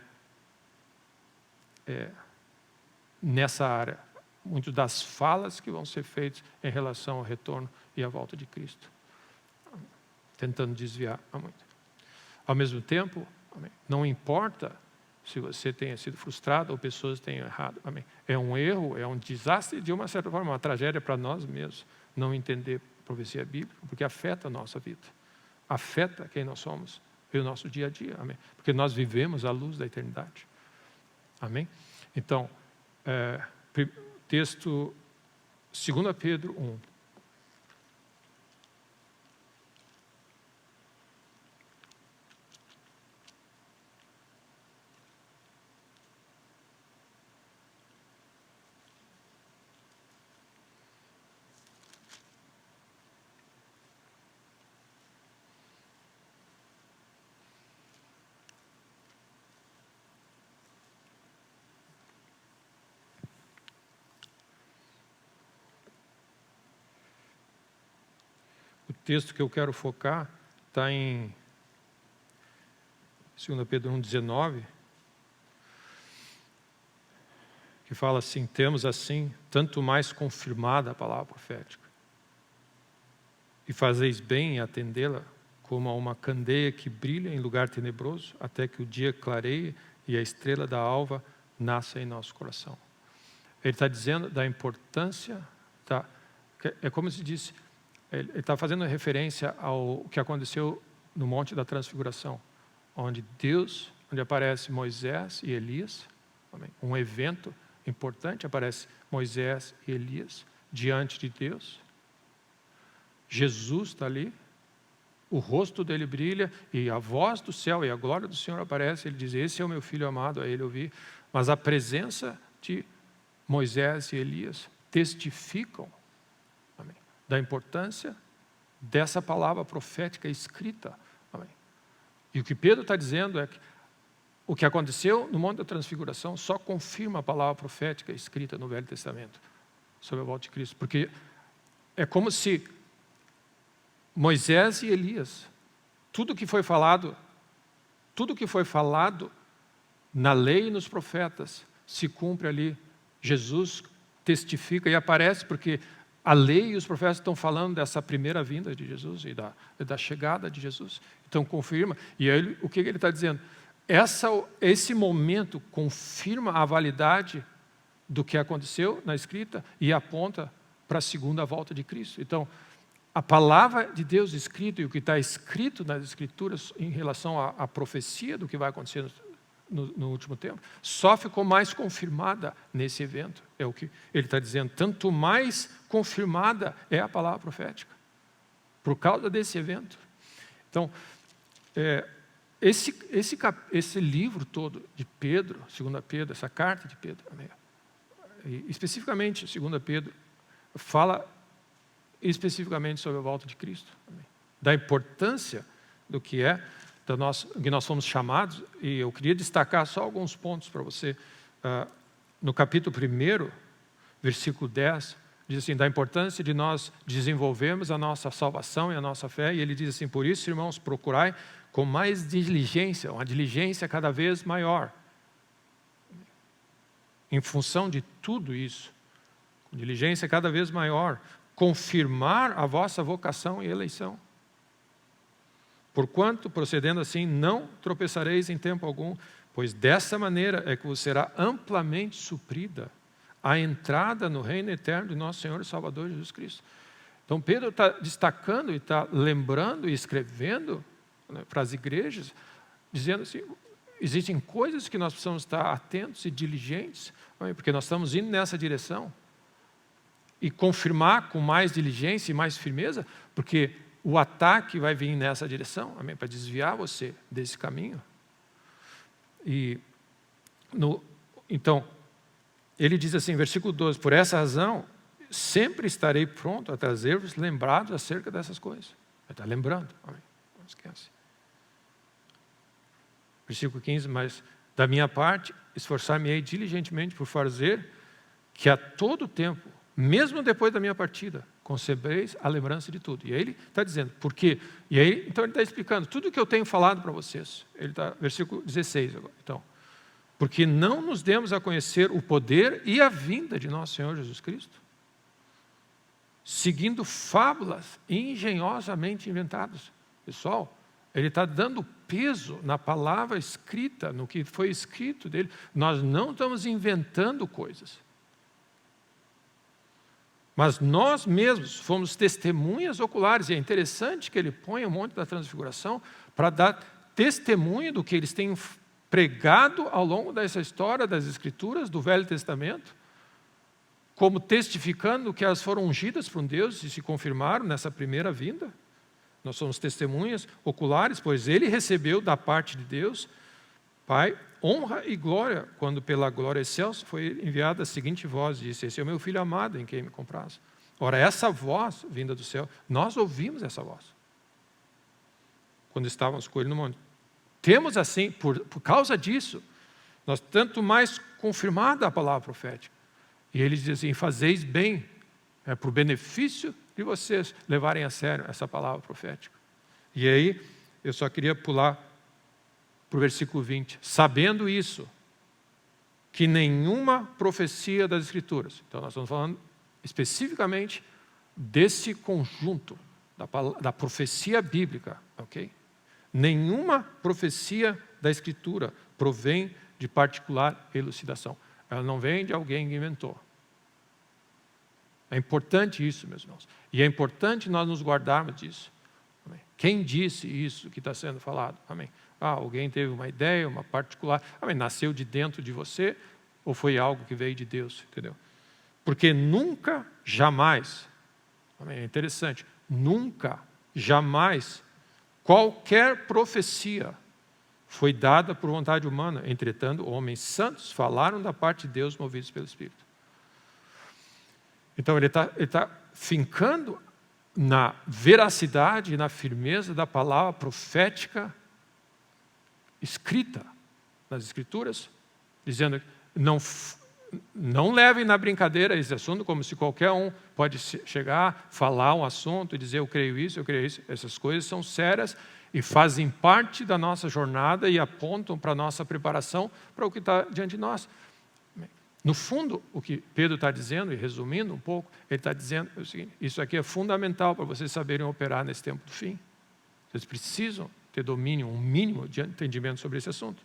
nessa área, muitas das falas que vão ser feitas em relação ao retorno e à volta de Cristo, tentando desviar a muito. Ao mesmo tempo, amém, não importa se você tenha sido frustrado ou pessoas tenham errado, amém. É um erro, é um desastre, de uma certa forma, uma tragédia para nós mesmos, não entender profecia bíblica, porque afeta a nossa vida, afeta quem nós somos e o nosso dia a dia, amém, porque nós vivemos à luz da eternidade, amém. Então, texto 2 Pedro 1. O texto que eu quero focar está em 2 Pedro 1,19, que fala assim: temos assim, tanto mais confirmada a palavra profética, e fazeis bem em atendê-la, como a uma candeia que brilha em lugar tenebroso, até que o dia clareie e a estrela da alva nasça em nosso coração. Ele está dizendo da importância, é como se disse, ele está fazendo referência ao que aconteceu no Monte da Transfiguração, onde aparece Moisés e Elias, amém, um evento importante, aparece Moisés e Elias diante de Deus. Jesus está ali, o rosto dele brilha e a voz do céu e a glória do Senhor aparece. Ele diz: esse é o meu filho amado, a ele ouvi. Mas a presença de Moisés e Elias testificam, amém, da importância dessa palavra profética escrita, amém. E o que Pedro está dizendo é que o que aconteceu no Monte da Transfiguração só confirma a palavra profética escrita no Velho Testamento sobre a volta de Cristo, porque é como se Moisés e Elias, tudo que foi falado na lei e nos profetas se cumpre ali. Jesus testifica e aparece, porque a lei e os profetas estão falando dessa primeira vinda de Jesus e da chegada de Jesus. Então confirma. E aí, o que ele está dizendo? Esse momento confirma a validade do que aconteceu na escrita e aponta para a segunda volta de Cristo. Então, a palavra de Deus escrita e o que está escrito nas Escrituras em relação à profecia do que vai acontecer no último tempo, só ficou mais confirmada nesse evento. É o que ele está dizendo. Tanto mais confirmada é a palavra profética, por causa desse evento. Então, esse livro todo de Pedro, 2 Pedro, essa carta de Pedro, e especificamente 2 Pedro, fala especificamente sobre a volta de Cristo, amém, da importância do que que nós fomos chamados. E eu queria destacar só alguns pontos para você. No capítulo 1, versículo 10, diz assim, da importância de nós desenvolvermos a nossa salvação e a nossa fé, e ele diz assim, por isso, irmãos, procurai com mais diligência, uma diligência cada vez maior, em função de tudo isso, com diligência cada vez maior, confirmar a vossa vocação e eleição. Porquanto, procedendo assim, não tropeçareis em tempo algum, pois dessa maneira é que vos será amplamente suprida a entrada no reino eterno de nosso Senhor e Salvador Jesus Cristo. Então Pedro está destacando e está lembrando e escrevendo, né, para as igrejas, dizendo assim, existem coisas que nós precisamos estar atentos e diligentes, porque nós estamos indo nessa direção. E confirmar com mais diligência e mais firmeza, porque o ataque vai vir nessa direção, amém, para desviar você desse caminho. Então, ele diz assim, versículo 12, por essa razão, sempre estarei pronto a trazer-vos lembrados acerca dessas coisas. Ele está lembrando, amém, não esquece. Versículo 15, mas da minha parte, esforçar-me-ei diligentemente por fazer que a todo tempo, mesmo depois da minha partida, concebreis a lembrança de tudo. E aí ele está dizendo, por quê? E aí, então ele está explicando, tudo que eu tenho falado para vocês. Ele está, versículo 16 agora. Então, porque não nos demos a conhecer o poder e a vinda de nosso Senhor Jesus Cristo, seguindo fábulas engenhosamente inventadas. Pessoal, ele está dando peso na palavra escrita, no que foi escrito dele. Nós não estamos inventando coisas. Mas nós mesmos fomos testemunhas oculares, e é interessante que ele põe o Monte da Transfiguração para dar testemunho do que eles têm pregado ao longo dessa história das Escrituras, do Velho Testamento, como testificando que elas foram ungidas por um Deus e se confirmaram nessa primeira vinda. Nós somos testemunhas oculares, pois ele recebeu da parte de Deus, Pai, honra e glória, quando pela glória excelsa foi enviada a seguinte voz, disse, esse é o meu filho amado em quem me compraz. Ora, essa voz vinda do céu, nós ouvimos essa voz, quando estávamos com ele no monte. Temos assim, por causa disso, nós tanto mais confirmada a palavra profética. E ele diz assim, fazeis bem, para o benefício de vocês levarem a sério essa palavra profética. E aí, eu só queria pular para o versículo 20. Sabendo isso, que nenhuma profecia das Escrituras, então nós estamos falando especificamente desse conjunto, da profecia bíblica, ok? Nenhuma profecia da Escritura provém de particular elucidação. Ela não vem de alguém que inventou. É importante isso, meus irmãos. E é importante nós nos guardarmos disso. Amém. Quem disse isso que está sendo falado? Amém. Alguém teve uma ideia, uma particular. Amém. Nasceu de dentro de você ou foi algo que veio de Deus? Entendeu? Porque nunca, jamais, amém, é interessante, nunca, jamais, qualquer profecia foi dada por vontade humana. Entretanto, homens santos falaram da parte de Deus movidos pelo Espírito. Então, ele está fincando na veracidade e na firmeza da palavra profética escrita nas Escrituras, dizendo que não levem na brincadeira esse assunto, como se qualquer um pode chegar, falar um assunto e dizer eu creio isso, eu creio isso. Essas coisas são sérias e fazem parte da nossa jornada e apontam para a nossa preparação para o que está diante de nós. No fundo, o que Pedro está dizendo, e resumindo um pouco, ele está dizendo o seguinte, isso aqui é fundamental para vocês saberem operar nesse tempo do fim. Vocês precisam ter domínio, um mínimo de entendimento sobre esse assunto.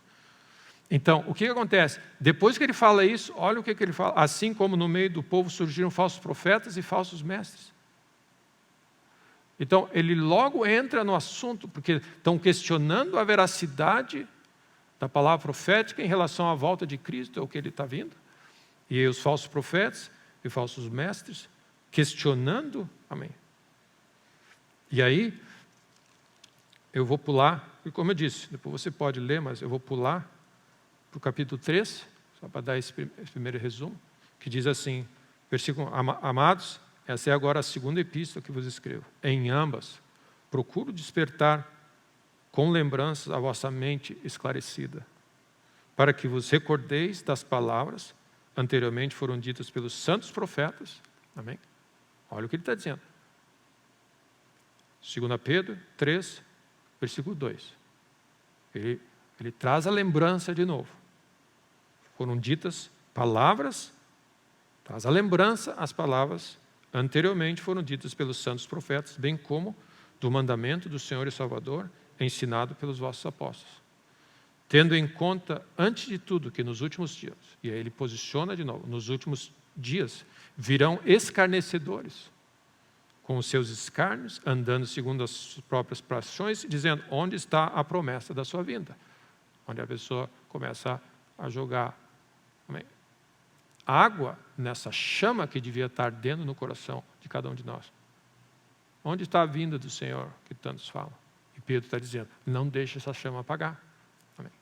Então, o que acontece? Depois que ele fala isso, olha o que ele fala. Assim como no meio do povo surgiram falsos profetas e falsos mestres. Então, ele logo entra no assunto, porque estão questionando a veracidade da palavra profética em relação à volta de Cristo, é o que ele está vindo. E aí os falsos profetas e falsos mestres questionando, amém. E aí, eu vou pular, e como eu disse, depois você pode ler, mas eu vou pular para o capítulo 3, só para dar esse primeiro resumo, que diz assim, versículo, amados, essa é agora a segunda epístola que vos escrevo. Em ambas, procuro despertar com lembranças a vossa mente esclarecida, para que vos recordeis das palavras anteriormente foram ditas pelos santos profetas, amém? Olha o que ele está dizendo. 2 Pedro 3, versículo 2. Ele traz a lembrança de novo. Foram ditas palavras, traz a lembrança as palavras anteriormente foram ditas pelos santos profetas, bem como do mandamento do Senhor e Salvador, ensinado pelos vossos apóstolos. Tendo em conta, antes de tudo, que nos últimos dias, e aí ele posiciona de novo, nos últimos dias, virão escarnecedores, com os seus escárnios, andando segundo as suas próprias paixões, dizendo, onde está a promessa da sua vinda? Onde a pessoa começa a jogar água nessa chama que devia estar ardendo no coração de cada um de nós. Onde está a vinda do Senhor, que tantos falam? E Pedro está dizendo, não deixe essa chama apagar. Amém.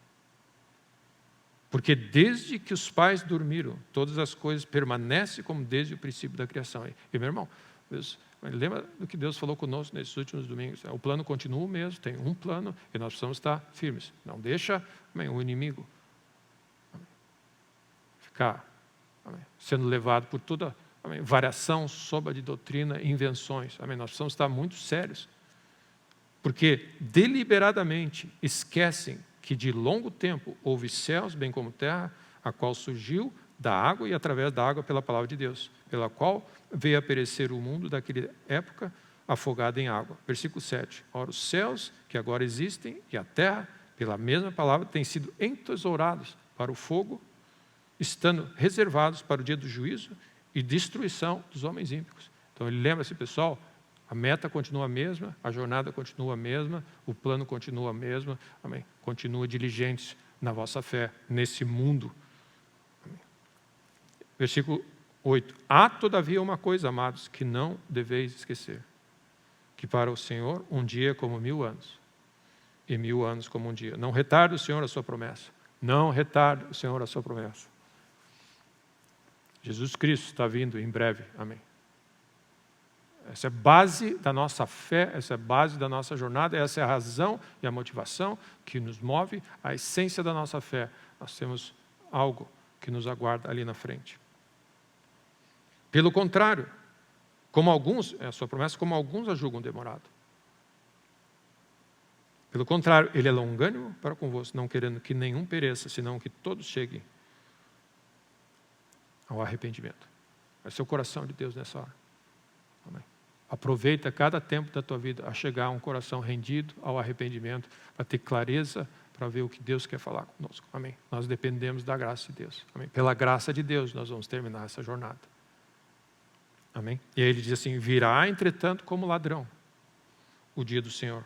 Porque desde que os pais dormiram, todas as coisas permanecem como desde o princípio da criação. E meu irmão, lembra do que Deus falou conosco nesses últimos domingos? O plano continua o mesmo, tem um plano e nós precisamos estar firmes. Não deixa o inimigo ficar sendo levado por toda variação, sombra de doutrina, invenções. Nós precisamos estar muito sérios. Porque deliberadamente esquecem que de longo tempo houve céus, bem como terra, a qual surgiu da água e através da água pela palavra de Deus, pela qual veio a perecer o mundo daquela época afogado em água. Versículo 7. Ora, os céus que agora existem e a terra, pela mesma palavra, têm sido entesourados para o fogo, estando reservados para o dia do juízo e destruição dos homens ímpios. Então ele lembra-se, pessoal, a meta continua a mesma, a jornada continua a mesma, o plano continua a mesma. Amém. Continua diligentes na vossa fé, nesse mundo. Amém. Versículo 8. Há todavia uma coisa, amados, que não deveis esquecer, que para o Senhor um dia é como 1000 anos, e 1000 anos como um dia. Não retarde o Senhor a sua promessa. Não retarde o Senhor a sua promessa. Jesus Cristo está vindo em breve. Amém. Essa é a base da nossa fé, essa é a base da nossa jornada, essa é a razão e a motivação que nos move, a essência da nossa fé. Nós temos algo que nos aguarda ali na frente. Pelo contrário, como alguns, a sua promessa, como alguns a julgam demorado. Pelo contrário, ele é longânimo para convosco, não querendo que nenhum pereça, senão que todos cheguem ao arrependimento. Esse é o coração de Deus nessa hora. Amém. Aproveita cada tempo da tua vida a chegar a um coração rendido ao arrependimento, para ter clareza, para ver o que Deus quer falar conosco. Amém. Nós dependemos da graça de Deus. Amém. Pela graça de Deus nós vamos terminar essa jornada. Amém. E aí ele diz assim, virá entretanto como ladrão o dia do Senhor,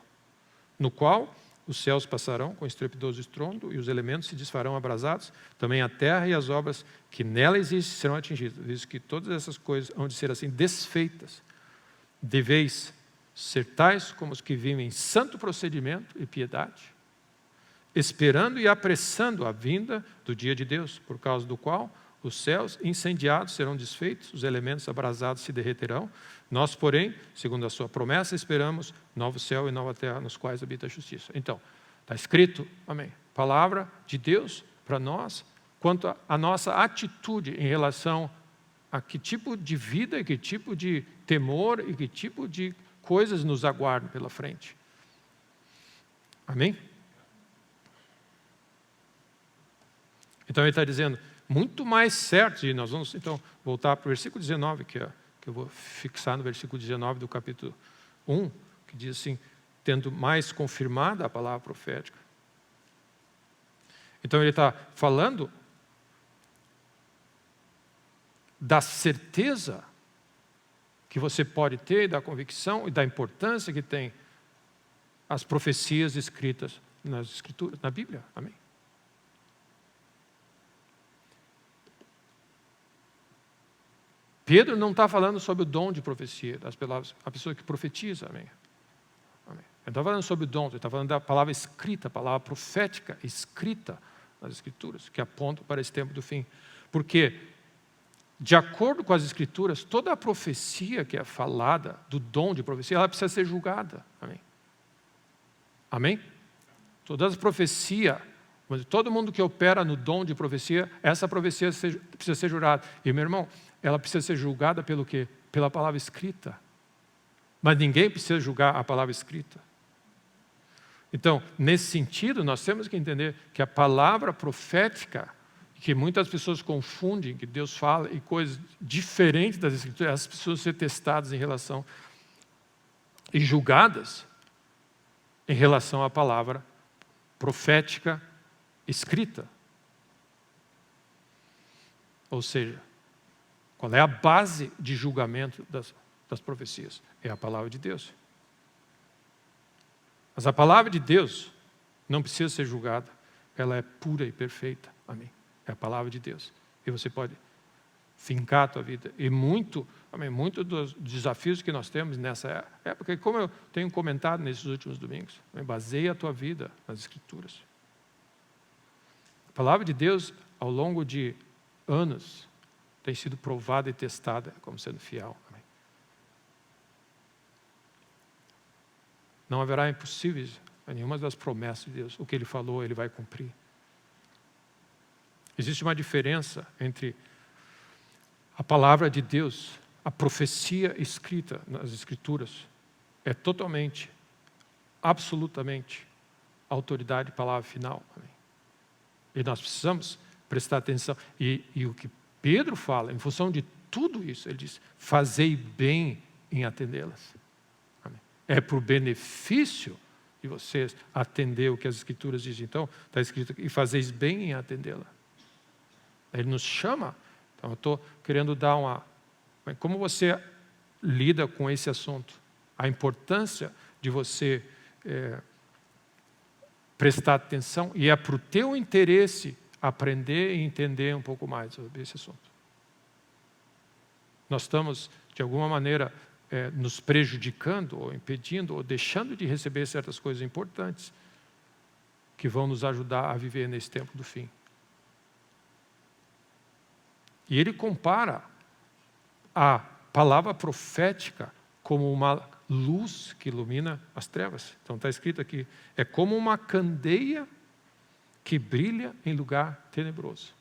no qual os céus passarão com estrepidoso estrondo e os elementos se desfarão abrasados, também a terra e as obras que nela existem serão atingidas. Visto que todas essas coisas hão de ser assim desfeitas, deveis ser tais como os que vivem em santo procedimento e piedade, esperando e apressando a vinda do dia de Deus, por causa do qual os céus incendiados serão desfeitos, os elementos abrasados se derreterão. Nós, porém, segundo a sua promessa, esperamos novo céu e nova terra, nos quais habita a justiça. Então, está escrito, amém, palavra de Deus para nós, quanto à nossa atitude em relação a que tipo de vida, e que tipo de temor e que tipo de coisas nos aguardam pela frente. Amém? Então ele está dizendo, muito mais certo, e nós vamos então voltar para o versículo 19, que eu vou fixar no versículo 19 do capítulo 1, que diz assim, tendo mais confirmada a palavra profética. Então ele está falando da certeza que você pode ter, da convicção e da importância que tem as profecias escritas nas Escrituras, na Bíblia. Amém? Pedro não está falando sobre o dom de profecia, das palavras, a pessoa que profetiza, amém? Amém. Ele está falando sobre o dom, ele está falando da palavra escrita, a palavra profética escrita nas Escrituras, que aponta para esse tempo do fim. Porque, de acordo com as Escrituras, toda a profecia que é falada, do dom de profecia, ela precisa ser julgada, amém? Amém? Toda a profecia, todo mundo que opera no dom de profecia, essa profecia precisa ser julgada. E, meu irmão, ela precisa ser julgada pelo quê? pela palavra escrita. Mas ninguém precisa julgar a palavra escrita. Então, nesse sentido, nós temos que entender que a palavra profética, que muitas pessoas confundem, que Deus fala, e coisas diferentes das Escrituras, as pessoas ser testadas em relação e julgadas em relação à palavra profética escrita. Ou seja, qual é a base de julgamento das profecias? É a palavra de Deus. Mas a palavra de Deus não precisa ser julgada. Ela é pura e perfeita. Amém. É a palavra de Deus. E você pode fincar a tua vida. E muito dos desafios que nós temos nessa época, como eu tenho comentado nesses últimos domingos, baseia a tua vida nas Escrituras. A palavra de Deus, ao longo de anos, tem sido provada e testada como sendo fiel. Amém. Não haverá impossíveis a nenhuma das promessas de Deus. O que Ele falou, Ele vai cumprir. Existe uma diferença entre a palavra de Deus, a profecia escrita nas Escrituras, é totalmente, absolutamente, autoridade, palavra final. Amém. E nós precisamos prestar atenção. E o que Pedro fala, em função de tudo isso, ele diz, fazei bem em atendê-las. É por benefício de vocês atender o que as Escrituras dizem. Então, está escrito aqui, e fazeis bem em atendê-la. Ele nos chama. Então, eu estou querendo dar uma... Como você lida com esse assunto? A importância de você prestar atenção, e é para o teu interesse aprender e entender um pouco mais sobre esse assunto. Nós estamos, de alguma maneira, nos prejudicando, ou impedindo, ou deixando de receber certas coisas importantes que vão nos ajudar a viver nesse tempo do fim. E ele compara a palavra profética como uma luz que ilumina as trevas. Então está escrito aqui, é como uma candeia que brilha em lugar tenebroso.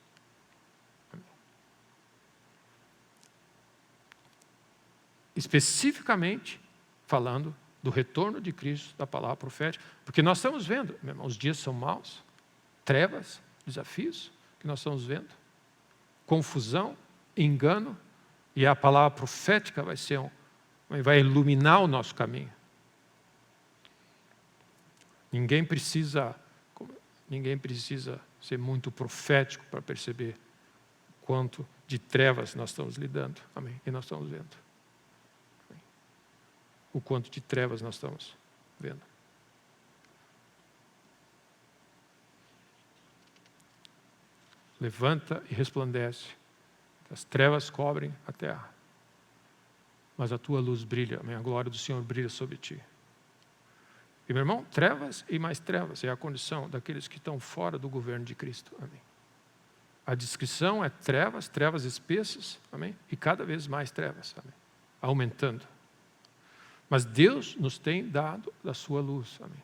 Especificamente falando do retorno de Cristo, da palavra profética, porque nós estamos vendo, meu irmão, os dias são maus, trevas, desafios que nós estamos vendo, confusão, engano, e a palavra profética vai iluminar o nosso caminho. Ninguém precisa ser muito profético para perceber quanto de trevas nós estamos lidando. Amém? E nós estamos vendo. O quanto de trevas nós estamos vendo. Levanta e resplandece. As trevas cobrem a terra. Mas a tua luz brilha, a glória do Senhor brilha sobre ti. E, meu irmão, trevas e mais trevas é a condição daqueles que estão fora do governo de Cristo. Amém. A descrição é trevas, trevas espessas, amém? E cada vez mais trevas, amém? Aumentando. Mas Deus nos tem dado da sua luz, amém?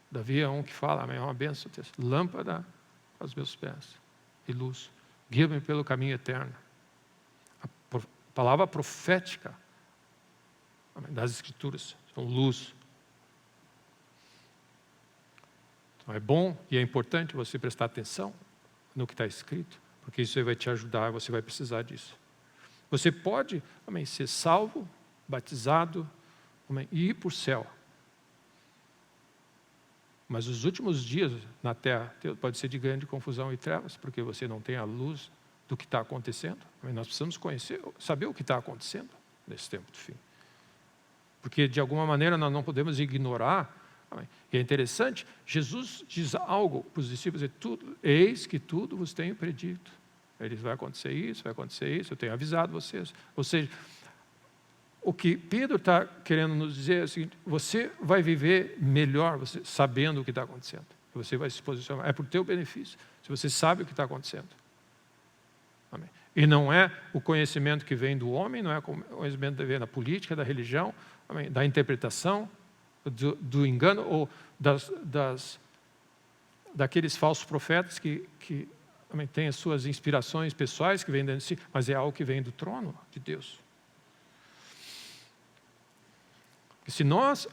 Davi é um que fala, amém? É uma bênção, lâmpada aos meus pés e luz. Guia-me pelo caminho eterno. A palavra profética, amém, das Escrituras são luz. Então é bom e é importante você prestar atenção no que está escrito, porque isso vai te ajudar, você vai precisar disso. Você pode, amém, ser salvo, batizado, amém, e ir para o céu. Mas os últimos dias na terra pode ser de grande confusão e trevas, porque você não tem a luz do que está acontecendo. Amém? Nós precisamos saber o que está acontecendo nesse tempo do fim. Porque de alguma maneira nós não podemos ignorar. Amém? E é interessante, Jesus diz algo para os discípulos, eis que tudo vos tenho predito. Ele diz, vai acontecer isso, eu tenho avisado vocês. Ou seja, o que Pedro está querendo nos dizer é o seguinte, você vai viver melhor você, sabendo o que está acontecendo. Você vai se posicionar, é por teu benefício, se você sabe o que está acontecendo. Amém. E não é o conhecimento que vem do homem, não é o conhecimento que vem da política, da religião, amém, da interpretação, do engano, ou daqueles falsos profetas que amém, tem as suas inspirações pessoais que vêm dentro de si, mas é algo que vem do trono de Deus. E se nós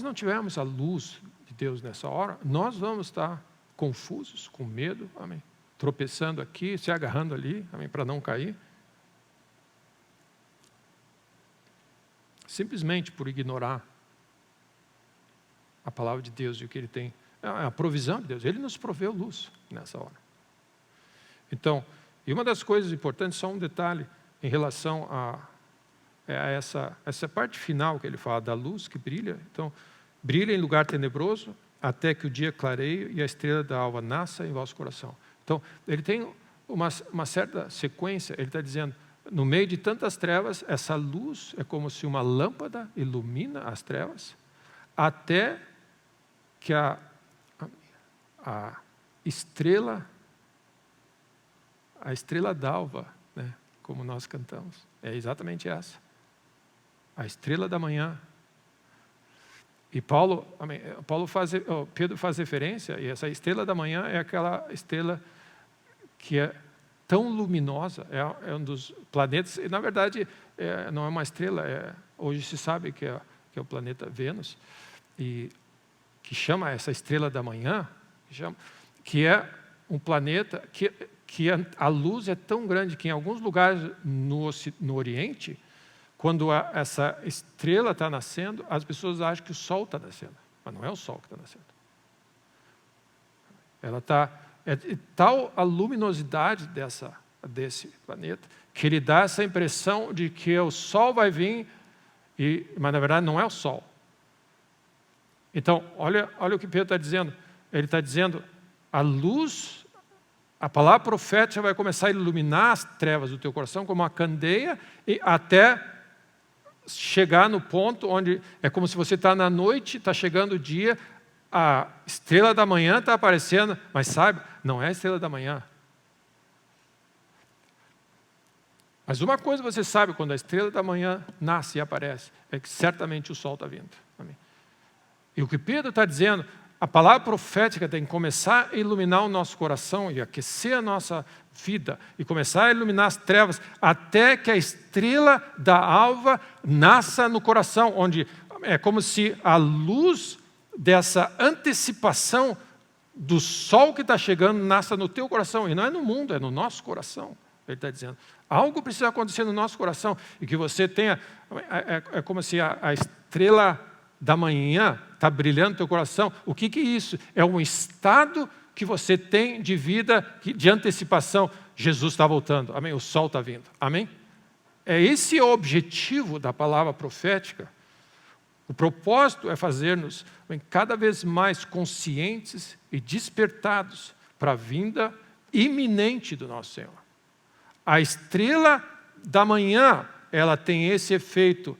não tivermos a luz de Deus nessa hora, nós vamos estar confusos, com medo, amém, tropeçando aqui, se agarrando ali, amém, para não cair. Simplesmente por ignorar a palavra de Deus e o que Ele tem, a provisão de Deus. Ele nos proveu luz nessa hora. Então, e uma das coisas importantes, só um detalhe em relação a essa parte final que ele fala da luz que brilha. Então, brilha em lugar tenebroso até que o dia clareie e a estrela da alva nasça em vosso coração. Então, ele tem uma certa sequência, ele está dizendo, no meio de tantas trevas, essa luz é como se uma lâmpada ilumina as trevas, até que a estrela d'alva, né, como nós cantamos, é exatamente essa. A estrela da manhã. E Pedro faz referência, e essa estrela da manhã é aquela estrela que é tão luminosa, é um dos planetas, e na verdade não é uma estrela, hoje se sabe que é o planeta Vênus, e que chama essa estrela da manhã, que é um planeta que a luz é tão grande que em alguns lugares no Oriente, quando essa estrela está nascendo, as pessoas acham que o Sol está nascendo, mas não é o Sol que está nascendo. É tal a luminosidade desse planeta, que ele dá essa impressão de que o Sol vai vir, mas na verdade não é o Sol. Então, olha o que Pedro está dizendo. Ele está dizendo, a luz, a palavra profética vai começar a iluminar as trevas do teu coração como uma candeia, e até chegar no ponto onde é como se você está na noite, está chegando o dia, a estrela da manhã está aparecendo, mas sabe, não é a estrela da manhã. Mas uma coisa você sabe, quando a estrela da manhã nasce e aparece, é que certamente o sol está vindo. Amém? E o que Pedro está dizendo, a palavra profética tem que começar a iluminar o nosso coração e aquecer a nossa vida e começar a iluminar as trevas até que a estrela da alva nasça no coração, onde é como se a luz dessa antecipação do sol que está chegando nasça no teu coração. E não é no mundo, é no nosso coração. Ele está dizendo, algo precisa acontecer no nosso coração e que você tenha, é como se a estrela da manhã está brilhando no teu coração. O que é isso? É um estado que você tem de vida, de antecipação. Jesus está voltando, amém? O sol está vindo, amém? É esse o objetivo da palavra profética. O propósito é fazer-nos cada vez mais conscientes e despertados para a vinda iminente do nosso Senhor. A estrela da manhã, ela tem esse efeito,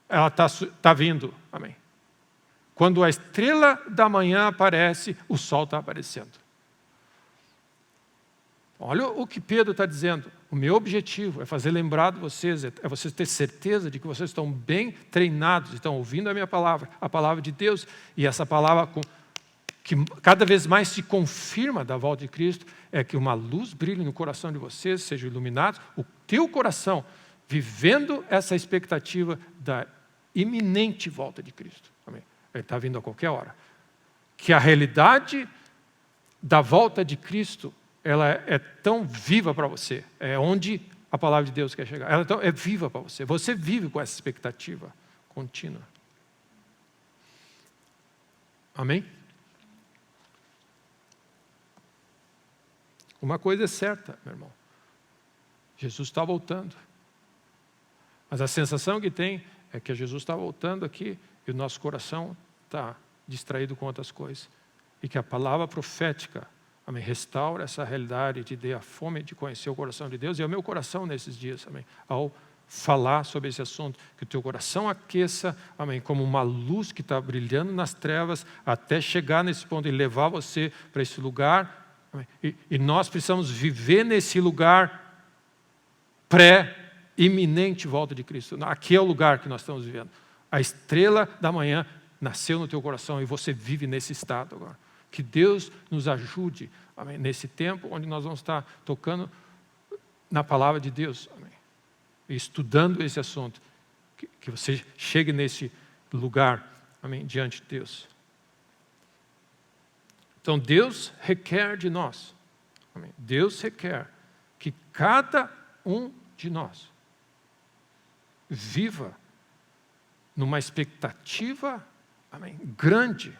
ela está vindo, amém? Quando a estrela da manhã aparece, o sol está aparecendo. Olha o que Pedro está dizendo. O meu objetivo é fazer lembrar de vocês, é vocês ter certeza de que vocês estão bem treinados, estão ouvindo a minha palavra, a palavra de Deus, e essa palavra que cada vez mais se confirma da volta de Cristo, é que uma luz brilhe no coração de vocês, sejam iluminados, o teu coração, vivendo essa expectativa da iminente volta de Cristo. Amém? Ele está vindo a qualquer hora. Que a realidade da volta de Cristo, ela é tão viva para você, é onde a palavra de Deus quer chegar. Ela é viva para você. Você vive com essa expectativa contínua. Amém? Uma coisa é certa, meu irmão. Jesus está voltando. Mas a sensação que tem é que Jesus está voltando aqui e o nosso coração está distraído com outras coisas. E que a palavra profética, amém, restaura essa realidade, te dê a fome de conhecer o coração de Deus. E é o meu coração nesses dias, amém, ao falar sobre esse assunto, que o teu coração aqueça, amém, como uma luz que está brilhando nas trevas, até chegar nesse ponto e levar você para esse lugar. Amém. E nós precisamos viver nesse lugar pré-iminente volta de Cristo. Aqui é o lugar que nós estamos vivendo. A estrela da manhã nasceu no teu coração e você vive nesse estado agora. Que Deus nos ajude, amém, nesse tempo onde nós vamos estar tocando na palavra de Deus, amém, e estudando esse assunto, que você chegue nesse lugar, amém, diante de Deus. Então Deus requer de nós, amém, Deus requer que cada um de nós viva numa expectativa, amém, grande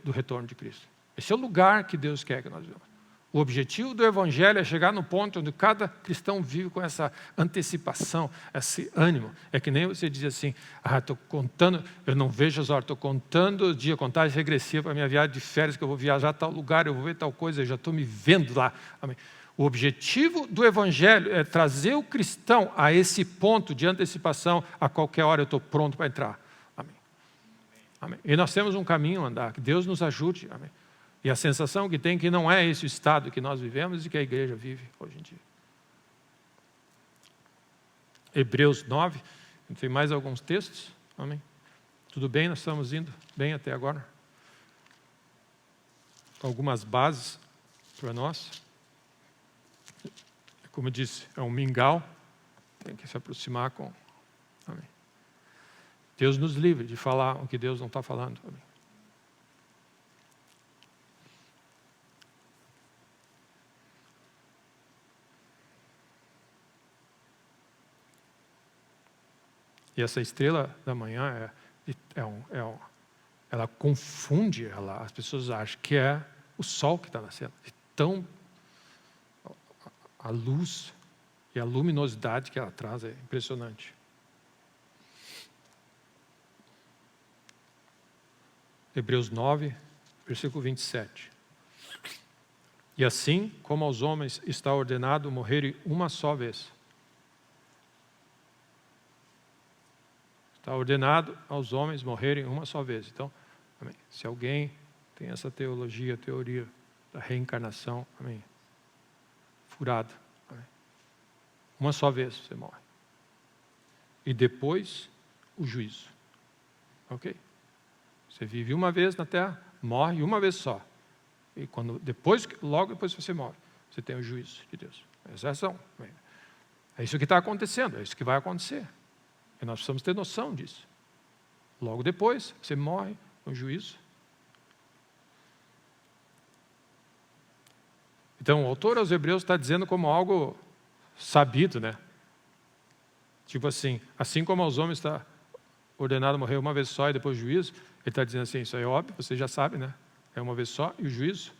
do retorno de Cristo. Esse é o lugar que Deus quer que nós vivamos. O objetivo do Evangelho é chegar no ponto onde cada cristão vive com essa antecipação, esse ânimo. É que nem você diz assim, estou contando, eu não vejo as horas, estou contando o dia, contagem regressiva para a minha viagem de férias, que eu vou viajar a tal lugar, eu vou ver tal coisa, eu já estou me vendo lá. Amém. O objetivo do Evangelho é trazer o cristão a esse ponto de antecipação, a qualquer hora eu estou pronto para entrar. Amém. Amém. E nós temos um caminho a andar, que Deus nos ajude. Amém. E a sensação que tem que não é esse o estado que nós vivemos e que a igreja vive hoje em dia. Hebreus 9, tem mais alguns textos? Amém? Tudo bem? Nós estamos indo bem até agora? Algumas bases para nós. Como eu disse, é um mingau, tem que se aproximar com... Amém. Deus nos livre de falar o que Deus não está falando. Amém. E essa estrela da manhã ela confunde, as pessoas acham que é o sol que está nascendo. Então, a luz e a luminosidade que ela traz é impressionante. Hebreus 9, versículo 27. E assim como aos homens está ordenado morrerem uma só vez. Está ordenado aos homens morrerem uma só vez. Então, amém, se alguém tem essa teoria da reencarnação, amém, furada, amém, uma só vez você morre. E depois, o juízo. Ok? Você vive uma vez na terra, morre uma vez só. E logo depois que você morre, você tem o juízo de Deus. É isso que está acontecendo, é isso que vai acontecer. E nós precisamos ter noção disso. Logo depois, você morre no juízo. Então, o autor aos Hebreus está dizendo como algo sabido, né? Tipo assim como aos homens está ordenado morrer uma vez só e depois o juízo, ele está dizendo assim, isso é óbvio, você já sabe, né? É uma vez só e o juízo.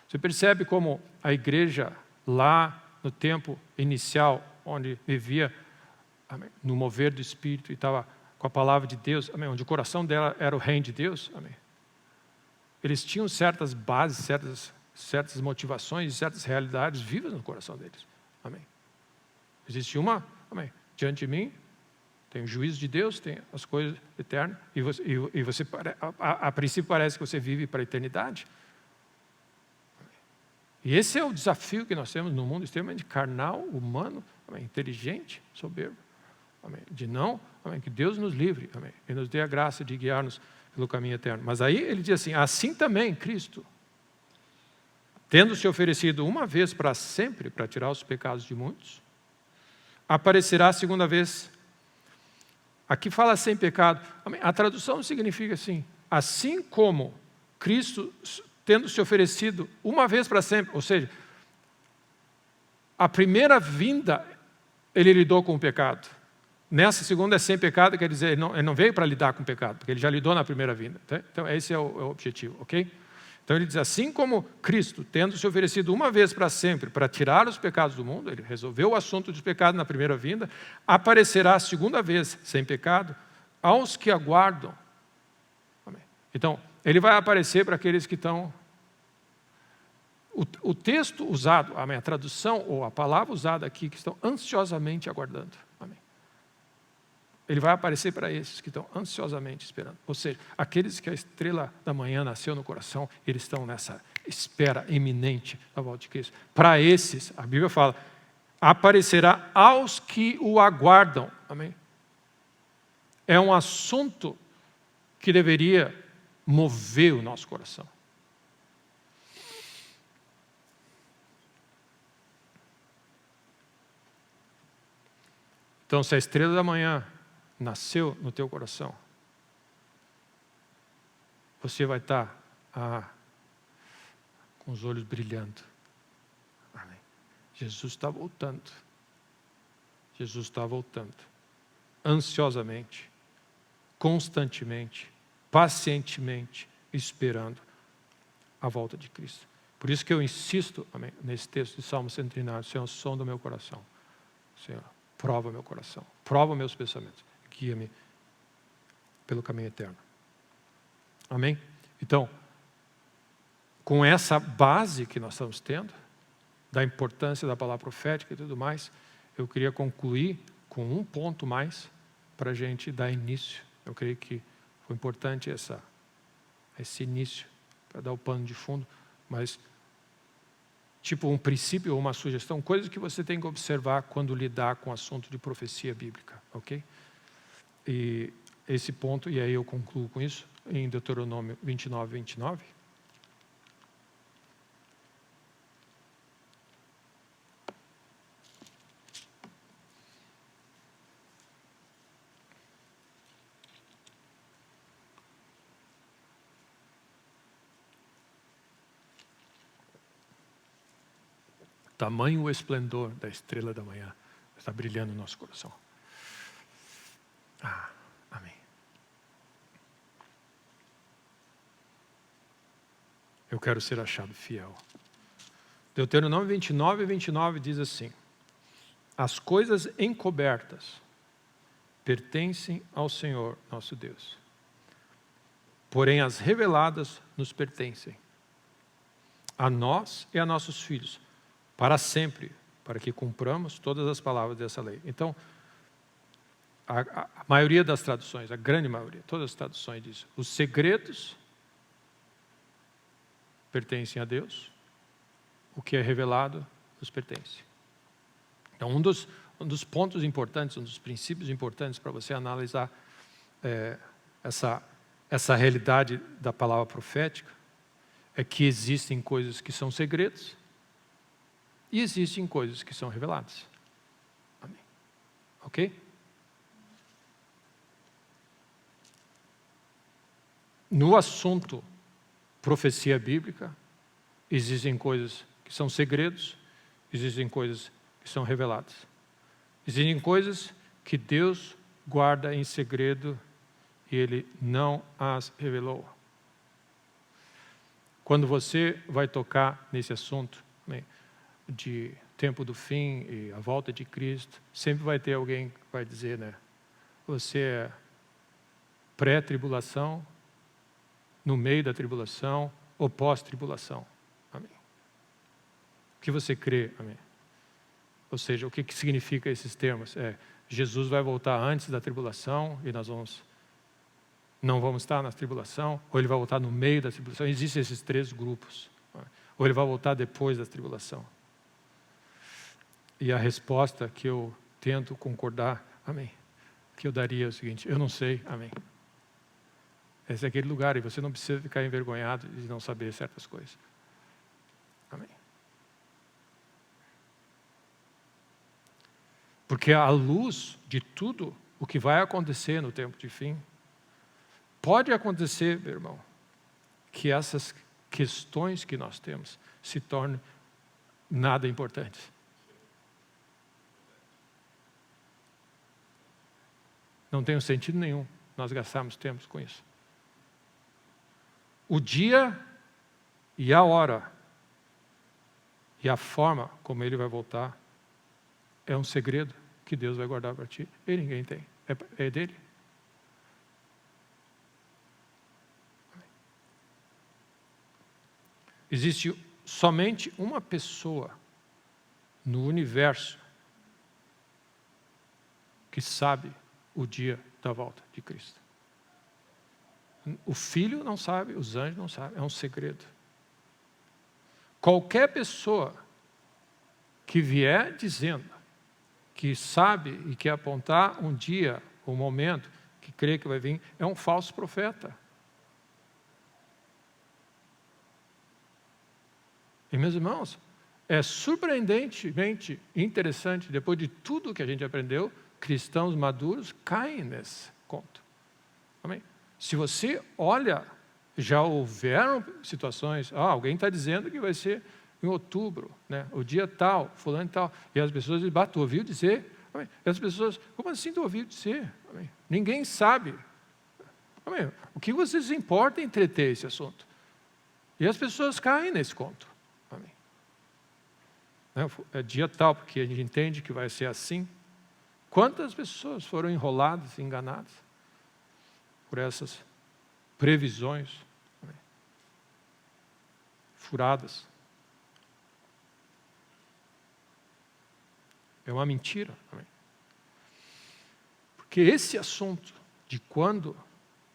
Você percebe como a igreja lá no tempo inicial, onde vivia, amém, no mover do Espírito e estava com a palavra de Deus, amém, onde o coração dela era o reino de Deus, amém. Eles tinham certas bases, certas motivações, certas realidades vivas no coração deles, amém. Existe amém, diante de mim, tem o juízo de Deus, tem as coisas eternas, e você a princípio parece que você vive para a eternidade. E esse é o desafio que nós temos no mundo extremamente carnal, humano, amém, inteligente, soberbo. Amém. Amém, que Deus nos livre, amém, e nos dê a graça de guiar-nos pelo caminho eterno. Mas aí ele diz assim também Cristo, tendo se oferecido uma vez para sempre, para tirar os pecados de muitos, aparecerá a segunda vez. Aqui fala sem pecado. Amém. A tradução significa assim como Cristo, tendo se oferecido uma vez para sempre, ou seja, a primeira vinda, ele lidou com o pecado. Nessa segunda é sem pecado, quer dizer, ele não veio para lidar com o pecado, porque ele já lidou na primeira vinda. Tá? Então, esse é o objetivo, ok? Então, ele diz, assim como Cristo, tendo se oferecido uma vez para sempre, para tirar os pecados do mundo, ele resolveu o assunto dos pecados na primeira vinda, aparecerá a segunda vez, sem pecado, aos que aguardam. Amém. Então, ele vai aparecer para aqueles que estão... O texto usado, amém, a tradução ou a palavra usada aqui, que estão ansiosamente aguardando. Amém. Ele vai aparecer para esses que estão ansiosamente esperando. Ou seja, aqueles que a estrela da manhã nasceu no coração, eles estão nessa espera iminente da volta de Cristo. Para esses, a Bíblia fala, aparecerá aos que o aguardam. Amém? É um assunto que deveria mover o nosso coração. Então, se a estrela da manhã nasceu no teu coração, você vai estar com os olhos brilhando. Amém. Jesus está voltando. Jesus está voltando. Ansiosamente, constantemente, pacientemente, esperando a volta de Cristo. Por isso que eu insisto, amém, nesse texto de Salmo 139, Senhor, o som do meu coração. Senhor, prova meu coração, prova meus pensamentos, guia-me pelo caminho eterno. Amém? Então, com essa base que nós estamos tendo, da importância da palavra profética e tudo mais, eu queria concluir com um ponto mais para a gente dar início. Eu creio que foi importante esse início, para dar o pano de fundo, mas tipo um princípio ou uma sugestão, coisas que você tem que observar quando lidar com o assunto de profecia bíblica, ok? E esse ponto, e aí eu concluo com isso, em Deuteronômio 29, 29. Tamanho o esplendor da estrela da manhã está brilhando no nosso coração. Amém. Eu quero ser achado fiel. Deuteronômio 29, 29 diz assim: as coisas encobertas pertencem ao Senhor nosso Deus, porém as reveladas nos pertencem, a nós e a nossos filhos, para sempre, para que cumpramos todas as palavras dessa lei. Então, a maioria das traduções, a grande maioria, todas as traduções diz, os segredos pertencem a Deus, o que é revelado nos pertence. Então, um dos pontos importantes, um dos princípios importantes para você analisar essa realidade da palavra profética é que existem coisas que são segredos e existem coisas que são reveladas. Amém. Ok? No assunto profecia bíblica, existem coisas que são segredos, existem coisas que são reveladas. Existem coisas que Deus guarda em segredo e Ele não as revelou. Quando você vai tocar nesse assunto, amém, de tempo do fim e a volta de Cristo, sempre vai ter alguém que vai dizer, né? Você é pré-tribulação, no meio da tribulação ou pós-tribulação. Amém. O que você crê? Amém. Ou seja, o que significa esses termos? Jesus vai voltar antes da tribulação e nós não vamos estar na tribulação, ou Ele vai voltar no meio da tribulação. Existem esses três grupos. Ou Ele vai voltar depois da tribulação. E a resposta que eu tento concordar, amém, que eu daria é o seguinte: eu não sei, amém. Esse é aquele lugar e você não precisa ficar envergonhado de não saber certas coisas. Amém. Porque à luz de tudo o que vai acontecer no tempo de fim, pode acontecer, meu irmão, que essas questões que nós temos se tornem nada importantes. Não tem sentido nenhum nós gastarmos tempo com isso. O dia e a hora e a forma como Ele vai voltar é um segredo que Deus vai guardar para ti e ninguém tem. É dele. Existe somente uma pessoa no universo que sabe o dia da volta de Cristo. O Filho não sabe, os anjos não sabem, é um segredo. Qualquer pessoa que vier dizendo que sabe e quer apontar um dia, um momento, que crê que vai vir, é um falso profeta. E, meus irmãos, é surpreendentemente interessante, depois de tudo que a gente aprendeu, cristãos maduros caem nesse conto. Amém? Se você olha, já houveram situações, alguém está dizendo que vai ser em outubro, né? O dia tal, fulano e tal, e as pessoas dizem, tu ouviu dizer? Amém? E as pessoas, como assim tu ouviu dizer? Amém? Ninguém sabe. Amém? O que vocês importa em entreter esse assunto? E as pessoas caem nesse conto. Amém? É dia tal, porque a gente entende que vai ser assim. Quantas pessoas foram enroladas, enganadas por essas previsões, amém, furadas? É uma mentira. Amém? Porque esse assunto de quando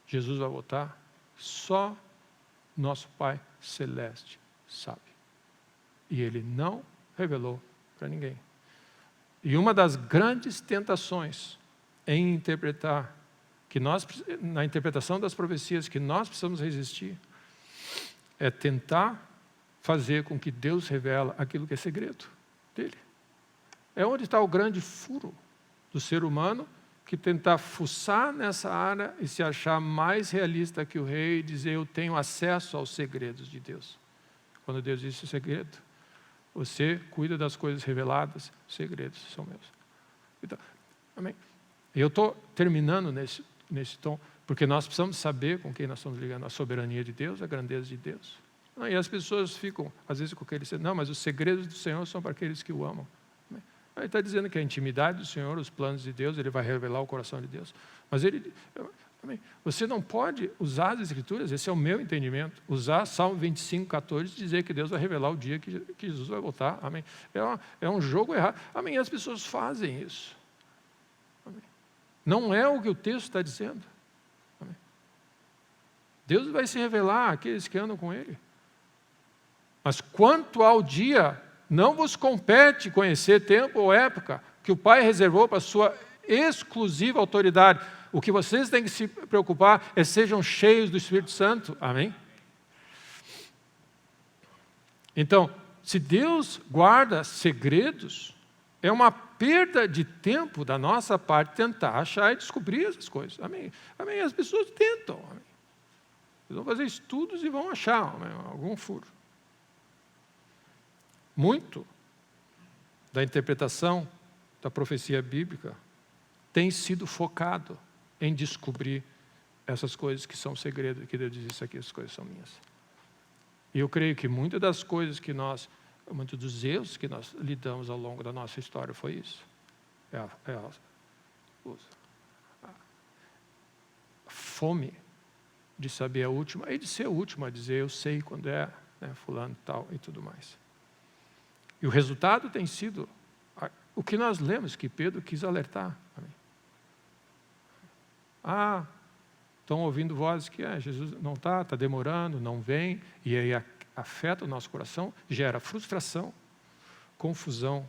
Jesus vai voltar, só nosso Pai Celeste sabe. E Ele não revelou para ninguém. E uma das grandes tentações em interpretar, na interpretação das profecias que nós precisamos resistir, é tentar fazer com que Deus revele aquilo que é segredo dele. É onde está o grande furo do ser humano, que tentar fuçar nessa área e se achar mais realista que o rei e dizer, eu tenho acesso aos segredos de Deus. Quando Deus diz o segredo, você cuida das coisas reveladas, os segredos são meus. Então, amém? Eu estou terminando nesse tom, porque nós precisamos saber com quem nós estamos ligando, a soberania de Deus, a grandeza de Deus. E as pessoas ficam, às vezes, com aquele, não, mas os segredos do Senhor são para aqueles que o amam. Ele está dizendo que a intimidade do Senhor, os planos de Deus, Ele vai revelar o coração de Deus. Mas você não pode usar as Escrituras, esse é o meu entendimento, usar Salmo 25, 14, e dizer que Deus vai revelar o dia que Jesus vai voltar. Amém? É um jogo errado. Amém? As pessoas fazem isso. Amém? Não é o que o texto está dizendo. Amém? Deus vai se revelar àqueles que andam com Ele. Mas quanto ao dia, não vos compete conhecer tempo ou época que o Pai reservou para a sua exclusiva autoridade. O que vocês têm que se preocupar é sejam cheios do Espírito Santo. Amém? Então, se Deus guarda segredos, é uma perda de tempo da nossa parte tentar achar e descobrir essas coisas. Amém? Amém? As pessoas tentam. Amém? Eles vão fazer estudos e vão achar algum furo. Muito da interpretação da profecia bíblica tem sido focado em descobrir essas coisas que são segredos, que Deus diz isso aqui, essas coisas são minhas. E eu creio que muitas das coisas muitos dos erros que nós lidamos ao longo da nossa história foi isso. A fome de saber a última e de ser a última, a dizer eu sei quando é, né, fulano tal e tudo mais. E o resultado tem sido o que nós lemos, que Pedro quis alertar. Amém? Estão ouvindo vozes que Jesus não está demorando, não vem, e aí afeta o nosso coração, gera frustração, confusão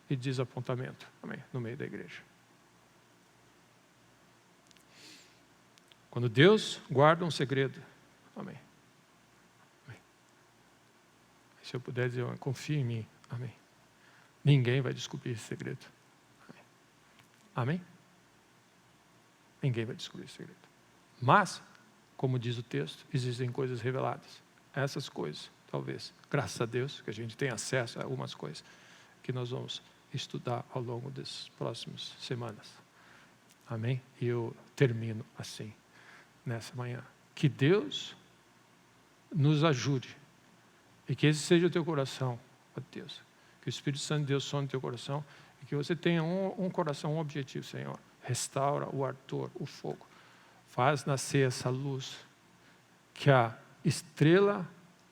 e desapontamento, amém, no meio da igreja. Quando Deus guarda um segredo, amém. Se eu puder dizer, confie em mim, amém. Ninguém vai descobrir esse segredo. Amém? Amém? Ninguém vai descobrir esse segredo. Mas, como diz o texto, existem coisas reveladas. Essas coisas, talvez, graças a Deus, que a gente tem acesso a algumas coisas que nós vamos estudar ao longo das próximas semanas. Amém? E eu termino assim, nessa manhã. Que Deus nos ajude. E que esse seja o teu coração, ó Deus. Que o Espírito Santo de Deus sonhe no teu coração. E que você tenha um coração, um objetivo, Senhor. Restaura o ardor, o fogo. Faz nascer essa luz. Que a estrela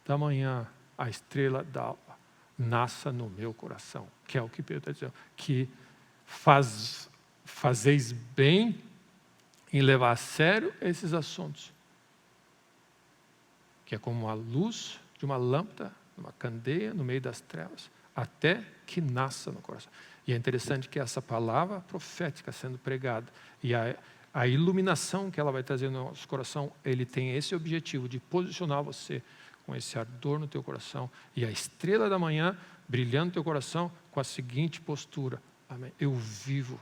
da manhã, a estrela da alva, nasça no meu coração. Que é o que Pedro está dizendo. Que fazeis bem em levar a sério esses assuntos. Que é como a luz de uma lâmpada, uma candeia no meio das trevas, até que nasça no coração. E é interessante que essa palavra profética sendo pregada, e a iluminação que ela vai trazer no nosso coração, ele tem esse objetivo de posicionar você com esse ardor no teu coração e a estrela da manhã brilhando no teu coração com a seguinte postura: amém. Eu vivo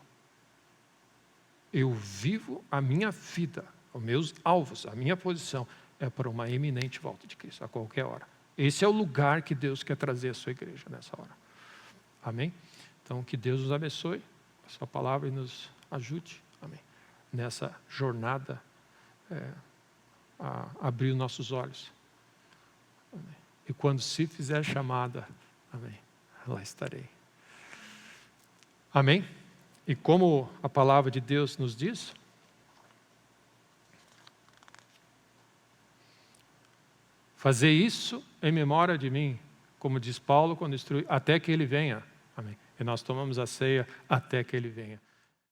a minha vida, os meus alvos, a minha posição é para uma iminente volta de Cristo, a qualquer hora. Esse é o lugar que Deus quer trazer a sua igreja nessa hora. Amém? Então, que Deus nos abençoe, a sua palavra, e nos ajude, amém, nessa jornada, a abrir os nossos olhos. Amém. E quando se fizer chamada, amém, lá estarei. Amém? E como a palavra de Deus nos diz, fazer isso em memória de mim, como diz Paulo quando instrui, até que Ele venha. Amém. E nós tomamos a ceia até que Ele venha.